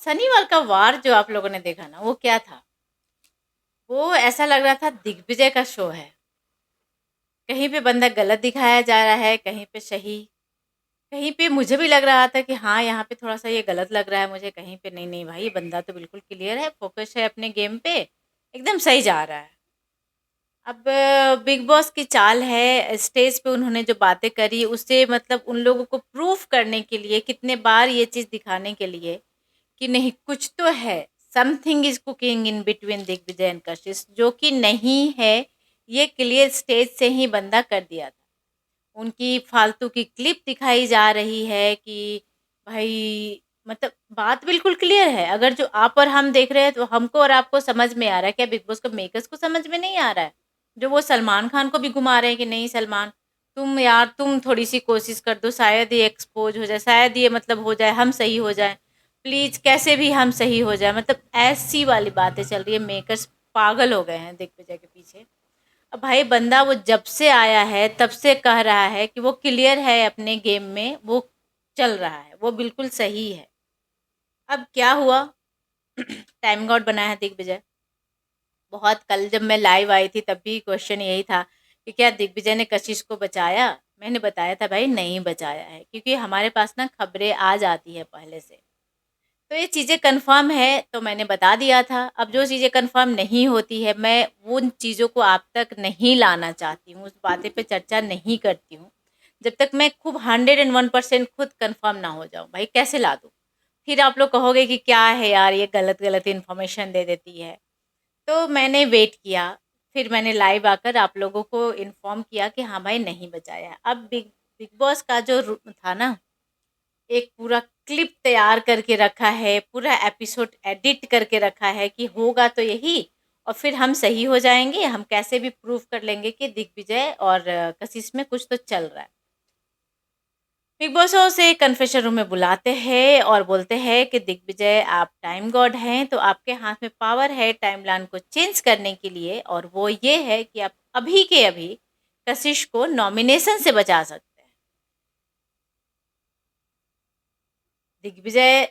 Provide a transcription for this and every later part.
शनिवार का वार जो आप लोगों ने देखा ना, वो क्या था? वो ऐसा लग रहा था दिग्विजय का शो है। कहीं पे बंदा गलत दिखाया जा रहा है, कहीं पे सही। कहीं पे मुझे भी लग रहा था कि हाँ, यहाँ पे थोड़ा-सा ये गलत लग रहा है मुझे, कहीं पे नहीं, नहीं भाई ये बंदा तो बिल्कुल क्लियर है, फ़ोकस है अपने गेम पे, एकदम सही जा रहा है। अब बिग बॉस की चाल है, स्टेज पे उन्होंने जो बातें करी उससे मतलब उन लोगों को प्रूफ करने के लिए, कितने बार ये चीज़ दिखाने के लिए कि नहीं कुछ तो है, something is cooking in between Digvijay and Kashish, जो कि नहीं है, ये क्लियर स्टेज से ही बंदा कर दिया था। उनकी फालतू की क्लिप दिखाई जा रही है कि भाई मतलब बात बिल्कुल क्लियर है, अगर जो आप और हम देख रहे हैं तो हमको और आपको समझ में आ रहा है, क्या बिग बॉस को मेकर्स को समझ में नहीं आ रहा है? जो वो सलमान खान को भी घुमा रहे हैं कि नहीं सलमान, तुम यार तुम थोड़ी सी कोशिश कर दो, शायद ये एक्सपोज हो जाए, शायद ये मतलब हो जाए, हम सही हो जाए, प्लीज कैसे भी हम सही हो जाए, मतलब ऐसी वाली बातें चल रही है। मेकर्स पागल हो गए हैं दिग्विजय के पीछे। अब भाई बंदा वो जब से आया है तब से कह रहा है कि वो क्लियर है अपने गेम में, वो चल रहा है, वो बिल्कुल सही है। अब क्या हुआ? टाइम गॉड बना है दिग्विजय। बहुत कल जब मैं लाइव आई थी तब भी क्वेश्चन यही था कि क्या दिग्विजय ने कशिश को बचाया? मैंने बताया था भाई नहीं बचाया है, क्योंकि हमारे पास ना खबरें आ जाती है पहले से। तो ये चीज़ें कन्फर्म है तो मैंने बता दिया था। अब जो चीज़ें कन्फर्म नहीं होती है, मैं उन चीज़ों को आप तक नहीं लाना चाहती हूँ, उस बातें पे चर्चा नहीं करती हूँ। जब तक मैं खूब 101% खुद कन्फर्म ना हो जाऊँ। भाई कैसे ला दूँ? फिर आप लोग कहोगे कि क्या है यार ये गलत-गलत इन्फॉर्मेशन दे देती है। तो मैंने वेट किया, फिर मैंने लाइव आकर आप लोगों को इन्फॉर्म किया कि हाँ भाई नहीं बचाया है। अब बिग बिग बॉस का जो रू था ना, एक पूरा क्लिप तैयार करके रखा है, पूरा एपिसोड एडिट करके रखा है कि होगा तो यही और फिर हम सही हो जाएँगे, हम कैसे भी प्रूव कर लेंगे कि दिग्विजय और कशिश में कुछ तो चल रहा है। बिग बॉस उसे कन्फेशन रूम में बुलाते हैं और बोलते हैं कि दिग्विजय आप टाइम गॉड हैं, तो आपके हाथ में पावर है टाइमलाइन को चेंज करने के लिए, और वो ये है कि आप अभी के अभी कशिश को नॉमिनेशन से बचा सकते हैं। दिग्विजय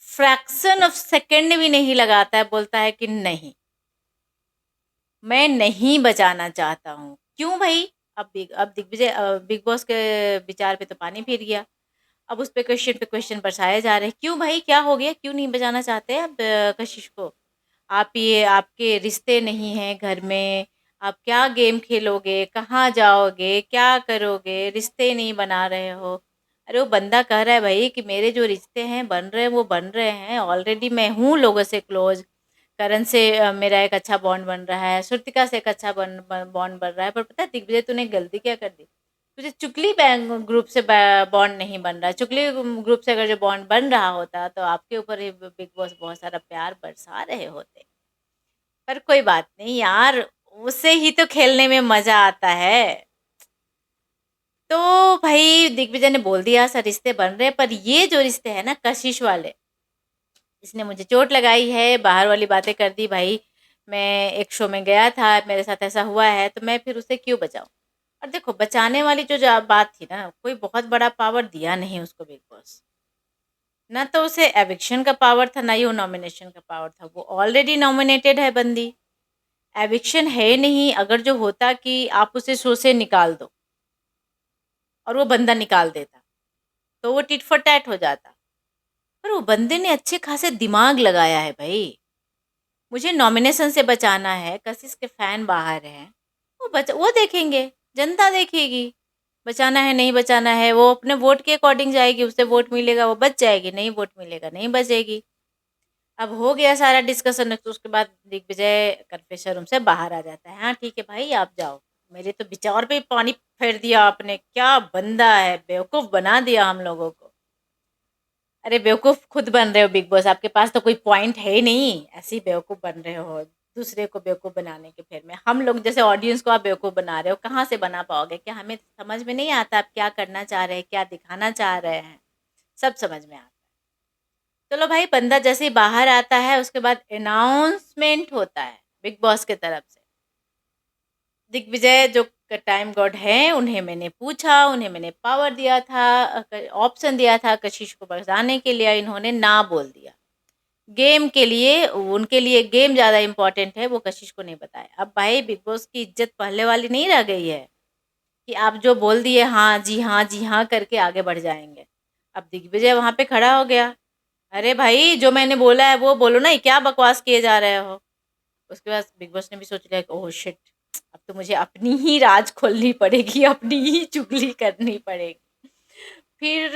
फ्रैक्शन ऑफ सेकंड भी नहीं लगाता है, बोलता है कि नहीं, मैं नहीं बचाना चाहता हूँ। क्यों भई? अब दिग्विजय बिग बॉस के विचार पे तो पानी फिर गया। अब उस पे क्वेश्चन बरसाए जा रहे हैं। क्यों भाई क्या हो गया? क्यों नहीं बचाना चाहते आप कशिश को? आप ये आपके रिश्ते नहीं हैं घर में, आप क्या गेम खेलोगे? कहाँ जाओगे? क्या करोगे? रिश्ते नहीं बना रहे हो। अरे वो बंदा कह रहा है भई कि मेरे जो रिश्ते हैं बन रहे हैं वो बन रहे हैं। ऑलरेडी मैं हूँ लोगों से क्लोज़। करण से मेरा एक अच्छा बॉन्ड बन रहा है, श्रुतिका से एक अच्छा बॉन्ड बन रहा है। पर पता है दिग्विजय तूने गलती क्या कर दी? तुझे चुगली बैंक ग्रुप से बॉन्ड नहीं बन रहा है। चुगली ग्रुप से अगर जो बॉन्ड बन रहा होता तो आपके ऊपर ही बिग बॉस बहुत सारा प्यार बरसा रहे होते। पर कोई बात नहीं यार, उससे ही तो खेलने में मजा आता है। तो भाई दिग्विजय ने बोल दिया सर रिश्ते बन रहे हैं, पर ये जो रिश्ते हैं ना कशिश वाले, इसने मुझे चोट लगाई है, बाहर वाली बातें कर दी भाई। मैं एक शो में गया था, मेरे साथ ऐसा हुआ है, तो मैं फिर उसे क्यों बचाऊँ? और देखो बचाने वाली जो बात थी ना, कोई बहुत बड़ा पावर दिया नहीं उसको बिग बॉस। ना तो उसे एविक्शन का पावर था, ना ही वो नॉमिनेशन का पावर था। वो ऑलरेडी नॉमिनेटेड है बंदी। एविक्शन है नहीं, अगर जो होता कि आप उसे शो से निकाल दो और वो बंदा निकाल देता, तो वो टिट फॉर टैट हो जाता। पर वो बंदे ने अच्छे खासे दिमाग लगाया है भई। मुझे नॉमिनेशन से बचाना है, कशिश के फैन बाहर हैं, वो देखेंगे, जनता देखेगी। बचाना है, नहीं बचाना है, वो अपने वोट के अकॉर्डिंग जाएगी, उसे वोट मिलेगा वो बच जाएगी, नहीं वोट मिलेगा नहीं बचेगी। अब हो गया सारा डिस्कशन, तो उसके बाद दिग्विजय कन्फेशन रूम से बाहर आ जाता है। हाँ ठीक है भाई आप जाओ। मेरे तो विचार पे ही पानी फेर दिया आपने, क्या बंदा है, बेवकूफ़ बना दिया हम लोगों को। अरे बेवकूफ़ खुद बन रहे हो बिग बॉस, आपके पास तो कोई पॉइंट है ही नहीं, ऐसे ही बेवकूफ़ बन रहे हो, दूसरे को बेवकूफ़ बनाने के फेर में। हम लोग जैसे ऑडियंस को आप बेवकूफ़ बना रहे हो, कहाँ से बना पाओगे? क्या हमें समझ में नहीं आता आप क्या करना चाह रहे हैं, क्या दिखाना चाह रहे हैं? सब समझ में आता है। चलो भाई बंदा जैसे ही बाहर आता है उसके बाद अनाउंसमेंट होता है बिग बॉस की तरफ से। दिग्विजय जो टाइम गॉड हैं उन्हें मैंने पूछा, उन्हें मैंने पावर दिया था, ऑप्शन दिया था कशिश को बरसाने के लिए, इन्होंने ना बोल दिया। गेम के लिए उनके लिए गेम ज़्यादा इम्पोर्टेंट है, वो कशिश को नहीं बताया। अब भाई बिग बॉस की इज़्ज़त पहले वाली नहीं रह गई है, कि आप जो बोल दिए जी हाँ करके आगे बढ़ जाएँगे। अब दिग्विजय वहाँ पे खड़ा हो गया, अरे भाई जो मैंने बोला है वो बोलो ना, ये क्या बकवास किए जा रहे हो? उसके बाद बिग बॉस ने भी सोच लिया कि ओह शिट! अब तो मुझे अपनी ही राज खोलनी पड़ेगी, अपनी ही चुगली करनी पड़ेगी। फिर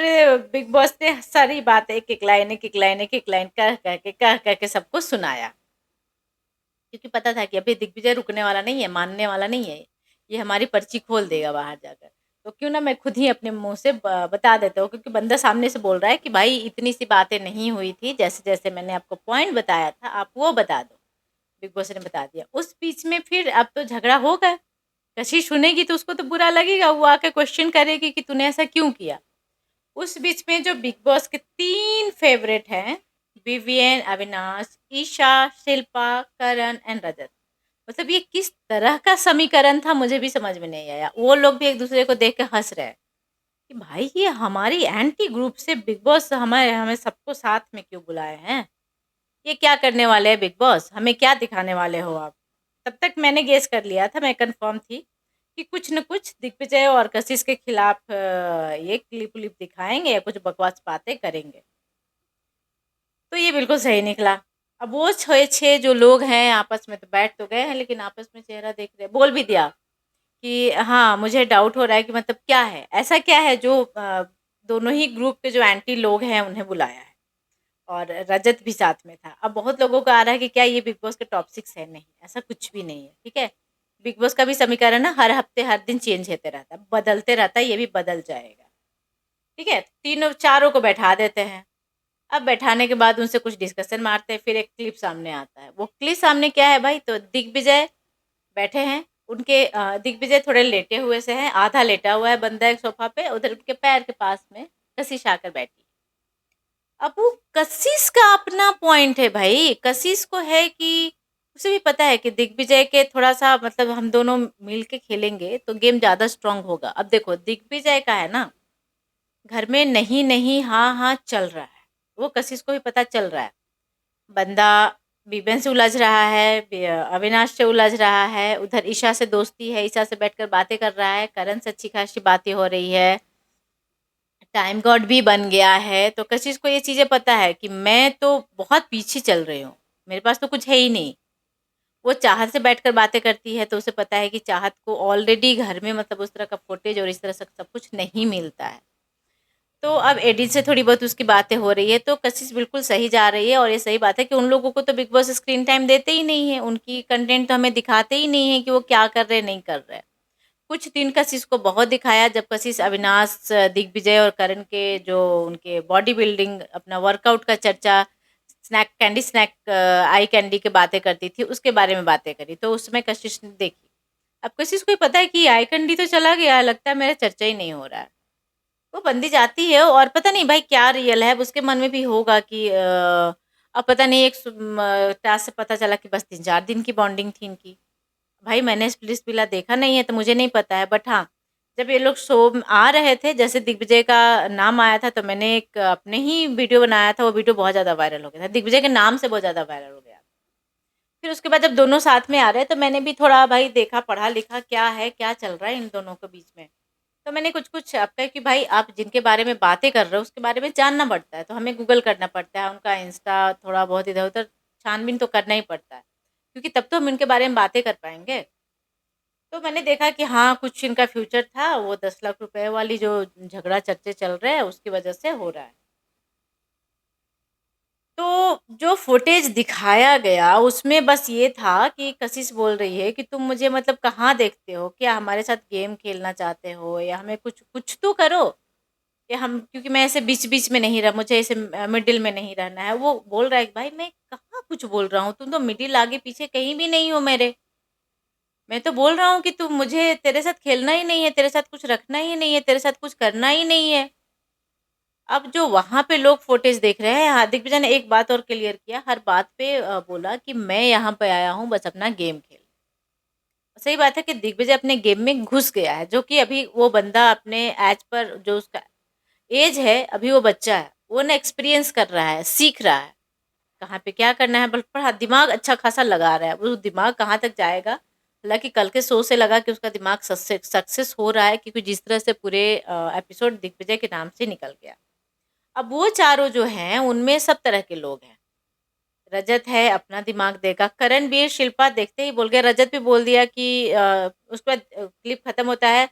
बिग बॉस ने सारी बातें एक-एक लाइन कह के सबको सुनाया। क्योंकि पता था कि अभी दिग्विजय रुकने वाला नहीं है, मानने वाला नहीं है। ये हमारी पर्ची खोल देगा बाहर जाकर। तो क्यों ना मैं खुद ही अपने मुँह से ब बता देता हूँ, क्योंकि बंदा सामने से बोल रहा है कि भाई इतनी सी बातें नहीं हुई थी, जैसे-जैसे मैंने आपको पॉइंट बताया था, आप वो बता दो। बिग बॉस ने बता दिया। उस बीच में फिर अब तो झगड़ा होगा। कशिश सुनेगी तो उसको तो बुरा लगेगा, वो आके क्वेश्चन करेगी कि तूने ऐसा क्यों किया? उस बीच में जो बिग बॉस के 3 फेवरेट हैं, विवियन, अविनाश, ईशा, शिल्पा, करण एंड रजत। मतलब ये किस तरह का समीकरण था, मुझे भी समझ में नहीं आया। वो लोग भी एक-दूसरे को देख के हँस रहे हैं कि भाई ये हमारी एंटी ग्रुप से बिग बॉस हमें हमें सबको साथ में क्यों बुलाए हैं? ये क्या करने वाले हैं बिग बॉस? हमें क्या दिखाने वाले हो आप? तब तक मैंने गेस कर लिया था, मैं कन्फर्म थी कि कुछ न कुछ दिग्विजय और कशिश के खिलाफ ये क्लिप-विलिप दिखाएँगे या कुछ बकवास बातें करेंगे। तो ये बिल्कुल सही निकला। अब वो 6 जो लोग हैं आपस में तो बैठ तो गए हैं, लेकिन आपस में चेहरा देख रहे बोल भी दिया कि हाँ, मुझे डाउट हो रहा है कि मतलब क्या है? ऐसा क्या है जो दोनों ही ग्रुप के जो एंटी लोग हैं उन्हें बुलाया है? और रजत भी साथ में था। अब बहुत लोगों को आ रहा है कि क्या ये बिग बॉस के टॉप 6 है? नहीं, ऐसा कुछ भी नहीं है, ठीक है? बिग बॉस का भी समीकरण ना हर हफ्ते, हर दिन चेंज होते रहता है, बदलते रहता है, ये भी बदल जाएगा, ठीक है? तीनों चारों को बैठा देते हैं। अब बैठाने के बाद उनसे कुछ डिस्कशन मारते हैं, फिर एक क्लिप सामने आता है। वो क्लिप सामने क्या है भाई? तो दिग्विजय बैठे हैं, उनके दिग्विजय थोड़े लेटे हुए से हैं, आधा लेटा हुआ है बंदा एक सोफ़ा पे, उधर उनके पैर के पास में कशिश आकर बैठी है। अब वो कशिश का अपना पॉइंट है भाई, कशिश को है कि उसे भी पता है कि दिग्विजय के थोड़ा-सा मतलब हम दोनों मिल के खेलेंगे तो गेम ज़्यादा स्ट्रॉन्ग होगा। अब देखो दिग्विजय का है ना, घर में नहीं, नहीं, हाँ, हाँ चल रहा है। वो कशिश को भी पता चल रहा है। बंदा विवेन से उलझ रहा है, अविनाश से उलझ रहा है, उधर ईशा से दोस्ती है, ईशा से बैठकर बातें कर रहा है, करण से अच्छी-खासी बातें हो रही है। टाइम गॉड भी बन गया है, तो कशिश को ये चीज़ें पता है कि मैं तो बहुत पीछे चल रही हूँ, मेरे पास तो कुछ है ही नहीं। वो चाहत से बैठकर बातें करती है, तो उसे पता है कि चाहत को ऑलरेडी घर में मतलब उस तरह का फुटेज और इस तरह से सब कुछ नहीं मिलता है। तो अब एडिट से थोड़ी बहुत उसकी बातें हो रही है, तो कशिश बिल्कुल सही जा रही है और ये सही बात है कि उन लोगों को तो बिग बॉस स्क्रीन टाइम देते ही नहीं है, उनकी कंटेंट तो हमें दिखाते ही नहीं है कि वो क्या कर रहे हैं, नहीं कर रहे हैं। कुछ दिन कशिश को बहुत दिखाया जब कशिश अविनाश, दिग्विजय और करण के जो उनके बॉडी बिल्डिंग अपना वर्कआउट का चर्चा स्नैक आई कैंडी की बातें करती थी, उसके बारे में बातें करी, तो उसमें कशिश ने देखी। अब कशिश को ये पता है कि आई कैंडी तो चला गया, लगता है मेरा चर्चा ही नहीं हो रहा है। वो बंदी जाती है और पता नहीं भाई क्या रियल है, अब उसके मन में भी होगा कि अब पता नहीं एक टास्क से पता चला कि बस 3-4 दिन की बॉन्डिंग थी इनकी। भाई मैंने स्प्लिट्स विला देखा नहीं है तो मुझे नहीं पता है, बट हाँ, जब ये लोग शो में आ रहे थे, जैसे दिग्विजय का नाम आया था तो मैंने एक अपने ही वीडियो बनाया था, वो वीडियो बहुत ज़्यादा वायरल हो गया था। दिग्विजय के नाम से बहुत ज़्यादा वायरल हो गया। फिर उसके बाद जब दोनों साथ में आ रहे हैं तो मैंने भी थोड़ा भाई देखा, पढ़ा-लिखा क्या है, क्या चल रहा है इन दोनों के बीच में। तो मैंने कुछ-कुछ अब क्या कि भाई आप जिनके बारे में बातें कर रहे हो उसके बारे में जानना पड़ता है, तो हमें गूगल करना पड़ता है, उनका इंस्टा थोड़ा बहुत इधर-उधर छानबीन तो करना ही पड़ता है, क्योंकि तब तो हम इनके बारे में बातें कर पाएँगे। तो मैंने देखा कि हाँ, कुछ इनका फ्यूचर था, वो 10 लाख रुपए वाली जो झगड़ा चर्चे चल रहे हैं, उसकी वजह से हो रहा है। तो जो फुटेज दिखाया गया, उसमें बस ये था कि कशिश बोल रही है कि तुम मुझे मतलब कहाँ देखते हो? क्या हमारे साथ गेम खेलना चाहते हो या हमें कुछ कुछ तो करो, कि हम क्योंकि मैं ऐसे बीच-बीच में नहीं रह मुझे ऐसे मिडल में नहीं रहना है। वो बोल रहा है कि भाई मैं कहाँ कुछ बोल रहा हूँ, तुम तो मिडल आगे-पीछे कहीं भी नहीं हो मेरे। मैं तो बोल रहा हूँ कि तू मुझे तेरे साथ खेलना ही नहीं है, तेरे साथ कुछ रखना ही नहीं है, तेरे साथ कुछ करना ही नहीं है। अब जो वहाँ पे लोग फुटेज देख रहे हैं, हार्दिक भैया ने एक बात और क्लियर किया, हर बात पे बोला कि मैं यहाँ पे आया हूँ बस अपना गेम खेलने। सही बात है कि दिग्विजय अपने गेम में घुस गया है, जो कि अभी वो बंदा अपने एज पर जो उसका एज है, अभी वो बच्चा है। वो ना एक्सपीरियंस कर रहा है, सीख रहा है। कहाँ पे क्या करना है, बल पर हाँ, दिमाग अच्छा खासा लगा रहा है। वो दिमाग कहाँ तक जाएगा? हालाँकि कल के शो से लगा कि उसका दिमाग सक्सेस हो रहा है, क्योंकि जिस तरह से पूरे एपिसोड दिग्विजय के नाम से निकल गया। अब वो चारों जो हैं, उनमें सब तरह के लोग हैं। रजत है, अपना दिमाग देगा। करणवीर, शिल्पा देखते ही बोल गए। रजत भी बोल दिया कि उसके बाद क्लिप खत्म होता है,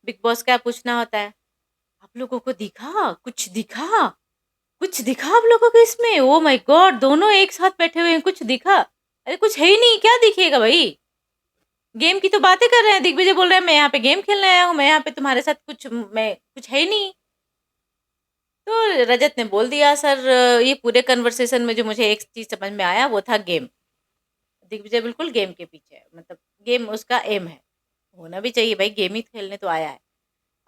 बिग बॉस का पूछना होता है, "आप लोगों को दिखा? कुछ दिखा? कुछ दिखा आप लोगों को इसमें? Oh my God! दोनों एक साथ बैठे हुए हैं, कुछ दिखा?" अरे कुछ है ही नहीं, क्या दिखेगा भई? गेम की तो बातें कर रहे हैं। दिग्विजय बोल रहा है, "मैं यहाँ पे गेम खेलने आया हूँ, मैं यहाँ पे तुम्हारे साथ कुछ है ही नहीं।" तो रजत ने बोल दिया, "सर, ये पूरे कन्वर्सेशन में जो मुझे एक चीज़ समझ में आया, वो था गेम।" दिग्विजय बिल्कुल गेम के पीछे है, मतलब गेम उसका एम है। होना भी चाहिए भाई, गेम ही खेलने तो आया है।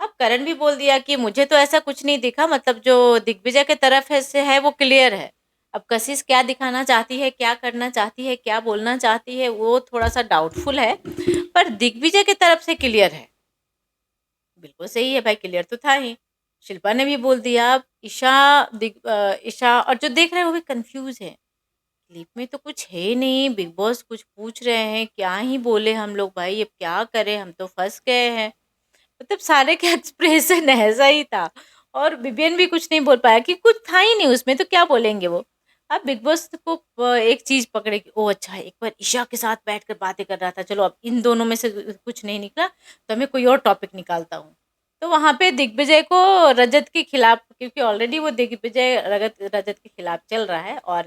अब करण भी बोल दिया कि मुझे तो ऐसा कुछ नहीं दिखा, मतलब जो दिग्विजय के तरफ है से है वो क्लियर है। अब कशिश क्या दिखाना चाहती है, क्या करना चाहती है, क्या बोलना चाहती है, वो थोड़ा-सा डाउटफुल है, पर दिग्विजय की तरफ से क्लियर है। बिल्कुल सही है भाई, क्लियर तो था ही। शिल्पा ने भी बोल दिया। अब ईशा और जो देख रहे हैं वो भी कन्फ्यूज़ हैं। क्लिप में तो कुछ है ही नहीं, बिग बॉस कुछ पूछ रहे हैं, क्या ही बोले हम लोग भाई, अब क्या करें, हम तो फँस गए हैं। मतलब सारे का एक्सप्रेशन ऐसा ही था, और विवियन भी कुछ नहीं बोल पाया कि कुछ था ही नहीं उसमें, तो क्या बोलेंगे वो। अब बिग बॉस को एक चीज़ पकड़े कि ओह अच्छा, एक बार ईशा के साथ बैठकर बातें कर रहा था, चलो अब इन दोनों में से कुछ नहीं निकला, तो मैं कोई और टॉपिक निकालता हूँ। तो वहाँ पे दिग्विजय को रजत के खिलाफ, क्योंकि ऑलरेडी वो दिग्विजय रजत के खिलाफ चल रहा है और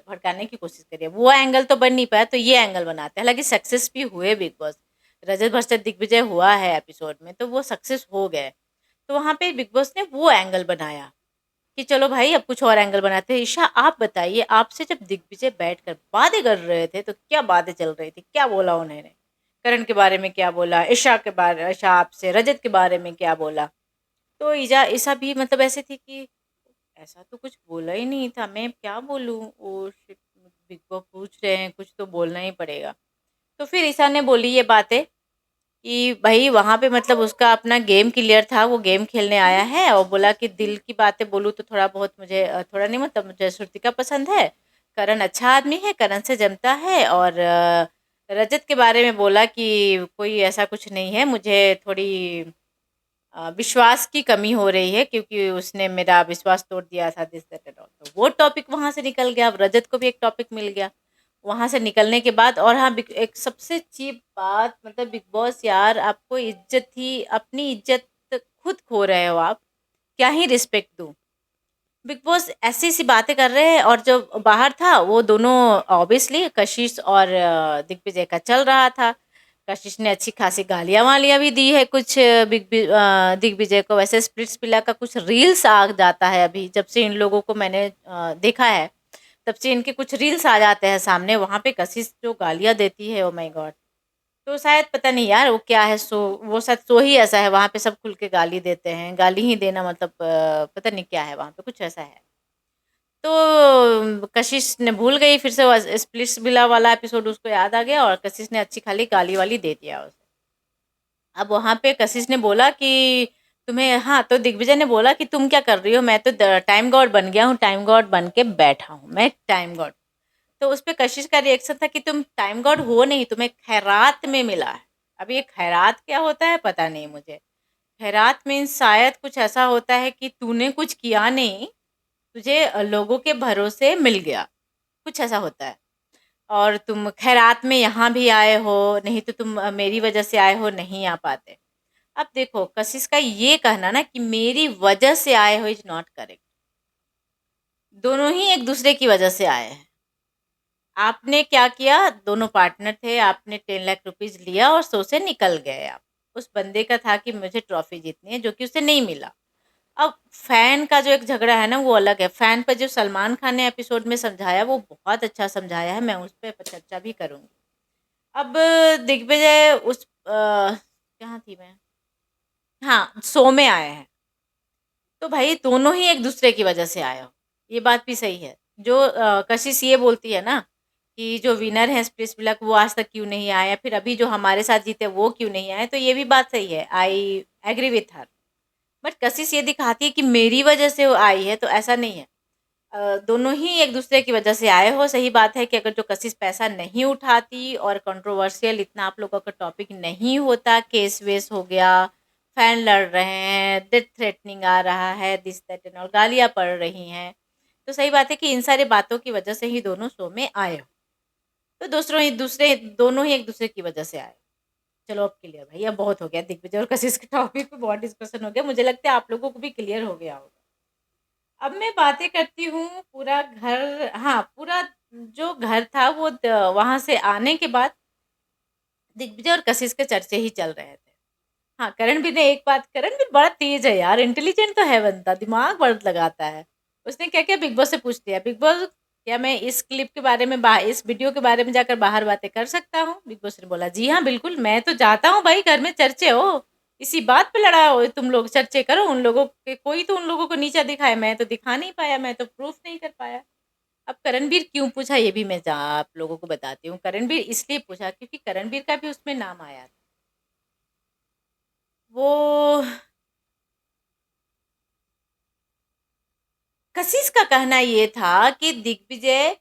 भड़काने की कोशिश कर रही है। वो एंगल तो बन नहीं पाया, तो ये एंगल बनाते हैं। हालाँकि सक्सेस भी हुए बिग बॉस। रजत वर्सेस दिग्विजय हुआ है एपिसोड में, तो वो सक्सेस हो गए। तो वहाँ पे बिग बॉस ने वो एंगल बनाया कि चलो भाई अब कुछ और एंगल बनाते हैं। ईशा, आप बताइए, आपसे जब दिग्विजय बैठकर बातें कर रहे थे, तो क्या बातें चल रही थी? क्या बोला उन्होंने? करण के बारे में क्या बोला? ईशा आपसे रजत के बारे में क्या बोला? तो ईजा ईशा भी मतलब ऐसे थी कि ऐसा तो कुछ बोला ही नहीं था, मैं क्या बोलूँ? Oh shit! बिग बॉस पूछ रहे हैं, कुछ तो बोलना ही पड़ेगा। तो फिर ईशा ने बोली ये बातें कि भई वहाँ पे मतलब उसका अपना गेम क्लियर था, वो गेम खेलने आया है, और बोला कि दिल की बातें बोलूँ तो थोड़ा बहुत मुझे थोड़ा नहीं, मतलब मुझे श्रुतिका पसंद है, करण अच्छा आदमी है, करण से जमता है, और रजत के बारे में बोला कि कोई ऐसा कुछ नहीं है, मुझे थोड़ी विश्वास की कमी हो रही है, क्योंकि उसने मेरा विश्वास तोड़ दिया था, दिस दैट एंड ऑल। तो वो टॉपिक वहाँ से निकल गया, अब रजत को भी एक टॉपिक मिल गया। वहाँ से निकलने के बाद, और हाँ, एक सबसे चीप बात, मतलब बिग बॉस यार, आपको इज्जत ही, अपनी इज्जत खुद खो रहे हो आप, क्या ही रिस्पेक्ट दूँ। बिग बॉस ऐसी-ऐसी बातें कर रहे हैं, और जो बाहर था वो दोनों ऑब्वियसली कशिश और दिग्विजय का चल रहा था। कशिश ने अच्छी खासी गालियाँ-वालियाँ भी दी है कुछ दिग्विजय को। वैसे स्प्लिट्सविला का कुछ रील्स आ जाता है अभी, जब से इन लोगों को मैंने देखा है, तब से इनके कुछ रील्स आ जाते हैं सामने, वहाँ पे कशिश जो गालियाँ देती है, ओह माय गॉड! तो शायद पता नहीं यार वो क्या है शो, वो शायद शो ही ऐसा है, वहाँ पे सब खुल के गाली देते हैं। गाली ही देना मतलब पता नहीं क्या है वहाँ पे, कुछ ऐसा है। तो कशिश ने भूल गई, फिर से वो स्प्लिट्सविला वाला एपिसोड उसको याद आ गया, और कशिश ने अच्छी खाली गाली-वाली दे दिया उसे। अब वहाँ पे कशिश ने बोला कि तुम्हें, हाँ, तो दिग्विजय ने बोला कि तुम क्या कर रही हो? मैं तो टाइम गॉड बन गया हूँ, टाइम गॉड बन के बैठा हूँ, मैं टाइम गॉड। तो उसपे कशिश का रिएक्शन था कि तुम टाइम गॉड हो नहीं, तुम्हें खैरात में मिला है। अब ये खैरात क्या होता है पता नहीं मुझे। खैरात मीन्स शायद कुछ ऐसा होता है कि तूने कुछ किया नहीं, तुझे लोगों के भरोसे मिल गया, कुछ ऐसा होता है। और तुम खैरात में यहाँ भी आए हो, नहीं तो तुम मेरी वजह से आए हो, नहीं आ पाते। अब देखो, कशिश का ये कहना ना कि मेरी वजह से आए हो, इज़ नॉट करेक्ट। दोनों ही एक-दूसरे की वजह से आए हैं। आपने क्या किया, दोनों पार्टनर थे, आपने 10 लाख रुपीज़ लिया और शो से निकल गए आप। उस बंदे का था कि मुझे ट्रॉफ़ी जीतनी है, जो कि उसे नहीं मिला। अब फैन का जो एक झगड़ा है ना, वो अलग है। फैन पे जो सलमान खान ने एपिसोड में समझाया, वो बहुत अच्छा समझाया है, मैं उस पे चर्चा भी करूँगी। अब दिग्विजय कहाँ थी मैं? हाँ, शो में आए हैं। तो भाई दोनों ही एक-दूसरे की वजह से आए हो, ये बात भी सही है। जो कशिश ये बोलती है ना कि जो विनर है स्प्लिट्स विला वो आज तक क्यों नहीं आया, फिर अभी जो हमारे साथ जीते वो क्यों नहीं आए, तो ये भी बात सही है। I agree with her. But Kashish ये दिखाती है कि मेरी वजह से वो आई है, तो ऐसा नहीं है। दोनों ही एक दूसरे की वजह से आए हो। सही बात है कि अगर जो कशिश पैसा नहीं उठाती और कंट्रोवर्शियल इतना आप लोगों का टॉपिक नहीं होता, केस वेस हो गया, फैन लड़ रहे हैं, डेथ थ्रेटनिंग आ रहा है, दिस दैट एंड ऑल, गालियाँ पड़ रही हैं, तो सही बात है कि इन सारी बातों की वजह से ही दोनों शो में आए हो। तो दोनों ही एक दूसरे की वजह से आए। चलो अब क्लियर भाई, अब बहुत हो गया दिग्विजय और कशिश के टॉपिक पे बहुत डिस्कशन हो गया, मुझे लगता है आप लोगों को भी क्लियर हो गया होगा। अब मैं बातें करती हूँ पूरा घर, हाँ, पूरा जो घर था वो वहां से आने के बाद दिग्विजय और कशिश के चर्चे ही चल रहे थे। हाँ, करणवीर ने एक बात, करणवीर बड़ा तेज है यार, इंटेलिजेंट तो है बंदा, दिमाग बड़ा लगाता है। उसने क्या किया, बिग बॉस से पूछ लिया, बिग बॉस क्या मैं इस क्लिप के बारे में इस वीडियो के बारे में जाकर बाहर बातें कर सकता हूँ? बिग बॉस ने बोला जी हाँ बिल्कुल, मैं तो जाता हूँ भाई, घर में चर्चे हो, इसी बात पे लड़ा हो तुम लोग, चर्चे करो उन लोगों के, कोई तो उन लोगों को नीचा दिखाए, मैं तो दिखा नहीं पाया, मैं तो प्रूफ नहीं कर पाया। अब करणवीर क्यों पूछा ये भी मैं आप लोगों को बताती हूँ। करणवीर इसलिए पूछा क्योंकि करणवीर का भी उसमें नाम आया था। वो कशिश का कहना ये था कि दिग्विजय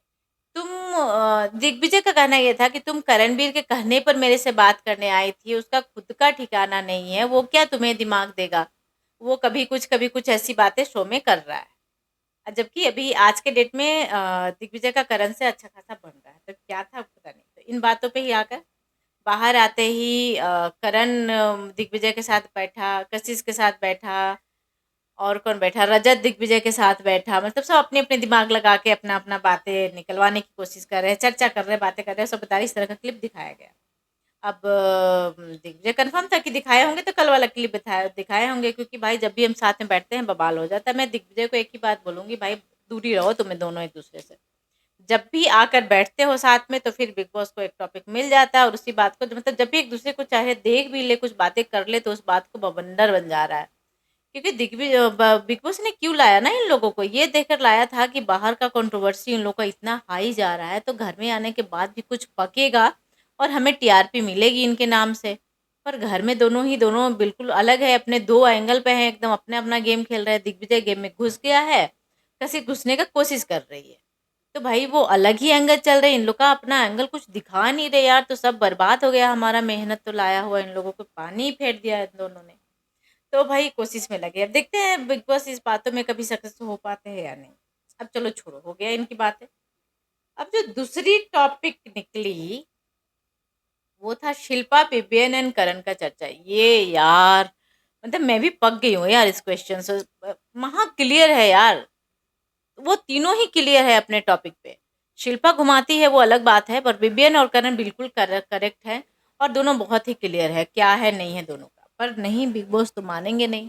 का कहना ये था कि तुम करणवीर के कहने पर मेरे से बात करने आई थी, उसका खुद का ठिकाना नहीं है, वो क्या तुम्हें दिमाग देगा, वो कभी कुछ ऐसी बातें शो में कर रहा है। जबकि अभी आज के डेट में दिग्विजय का करण से अच्छा खासा बन रहा है, तो क्या था पता नहीं। तो इन बातों पे ही आकर बाहर आते ही करण दिग्विजय के साथ बैठा, कशिश के साथ बैठा, और कौन बैठा, रजत दिग्विजय के साथ बैठा, मतलब सब अपने अपने दिमाग लगा के अपना अपना बातें निकलवाने की कोशिश कर रहे हैं, चर्चा कर रहे हैं, बातें कर रहे हैं, सब बता रही, इस तरह का क्लिप दिखाया गया। अब दिग्विजय कंफर्म था कि दिखाए होंगे तो कल वाला क्लिप दिखाए होंगे, क्योंकि भाई जब भी हम साथ में बैठते हैं बवाल हो जाता है। मैं दिग्विजय को एक ही बात बोलूंगी, भाई दूरी रहो तुम्हें दोनों एक दूसरे से, जब भी आकर बैठते हो साथ में तो फिर बिग बॉस को एक टॉपिक मिल जाता है, और उसी बात को मतलब जब भी एक दूसरे को चाहे देख भी ले, कुछ बातें कर ले, तो उस बात को बवंडर बन जा रहा है। क्योंकि बिग बॉस ने क्यों लाया ना इन लोगों को, ये देखकर लाया था कि बाहर का कंट्रोवर्सी इन लोगों का इतना हाई जा रहा है, तो घर में आने के बाद भी कुछ पकेगा और हमें टीआरपी मिलेगी इनके नाम से। पर घर में दोनों बिल्कुल अलग है, अपने दो एंगल पे हैं, एकदम अपने अपना गेम खेल रहे हैं। दिग्विजय गेम में घुस गया है, कसी घुसने का कोशिश कर रही है, तो भाई वो अलग ही एंगल चल रहे हैं, इन लोग का अपना एंगल कुछ दिखा नहीं रहे यार, तो सब बर्बाद हो गया हमारा, मेहनत तो लाया हुआ इन लोगों को पानी फेर दिया इन दोनों ने। तो भाई कोशिश में लगे, अब देखते हैं बिग बॉस इस बातों में कभी सक्सेस हो पाते हैं या नहीं। अब चलो छोड़ो, हो गया इनकी बातें। अब जो दूसरी टॉपिक निकली वो था शिल्पा, पिबियन एंड करण का चर्चा। ये यार मतलब मैं भी पक गई हूँ यार इस क्वेश्चन से, महा क्लियर है यार, वो तीनों ही क्लियर है अपने टॉपिक पे। शिल्पा घुमाती है वो अलग बात है, पर बिबियन और करण बिल्कुल करेक्ट है, और दोनों बहुत ही क्लियर है क्या है नहीं है दोनों का। पर नहीं, बिग बॉस तो मानेंगे नहीं,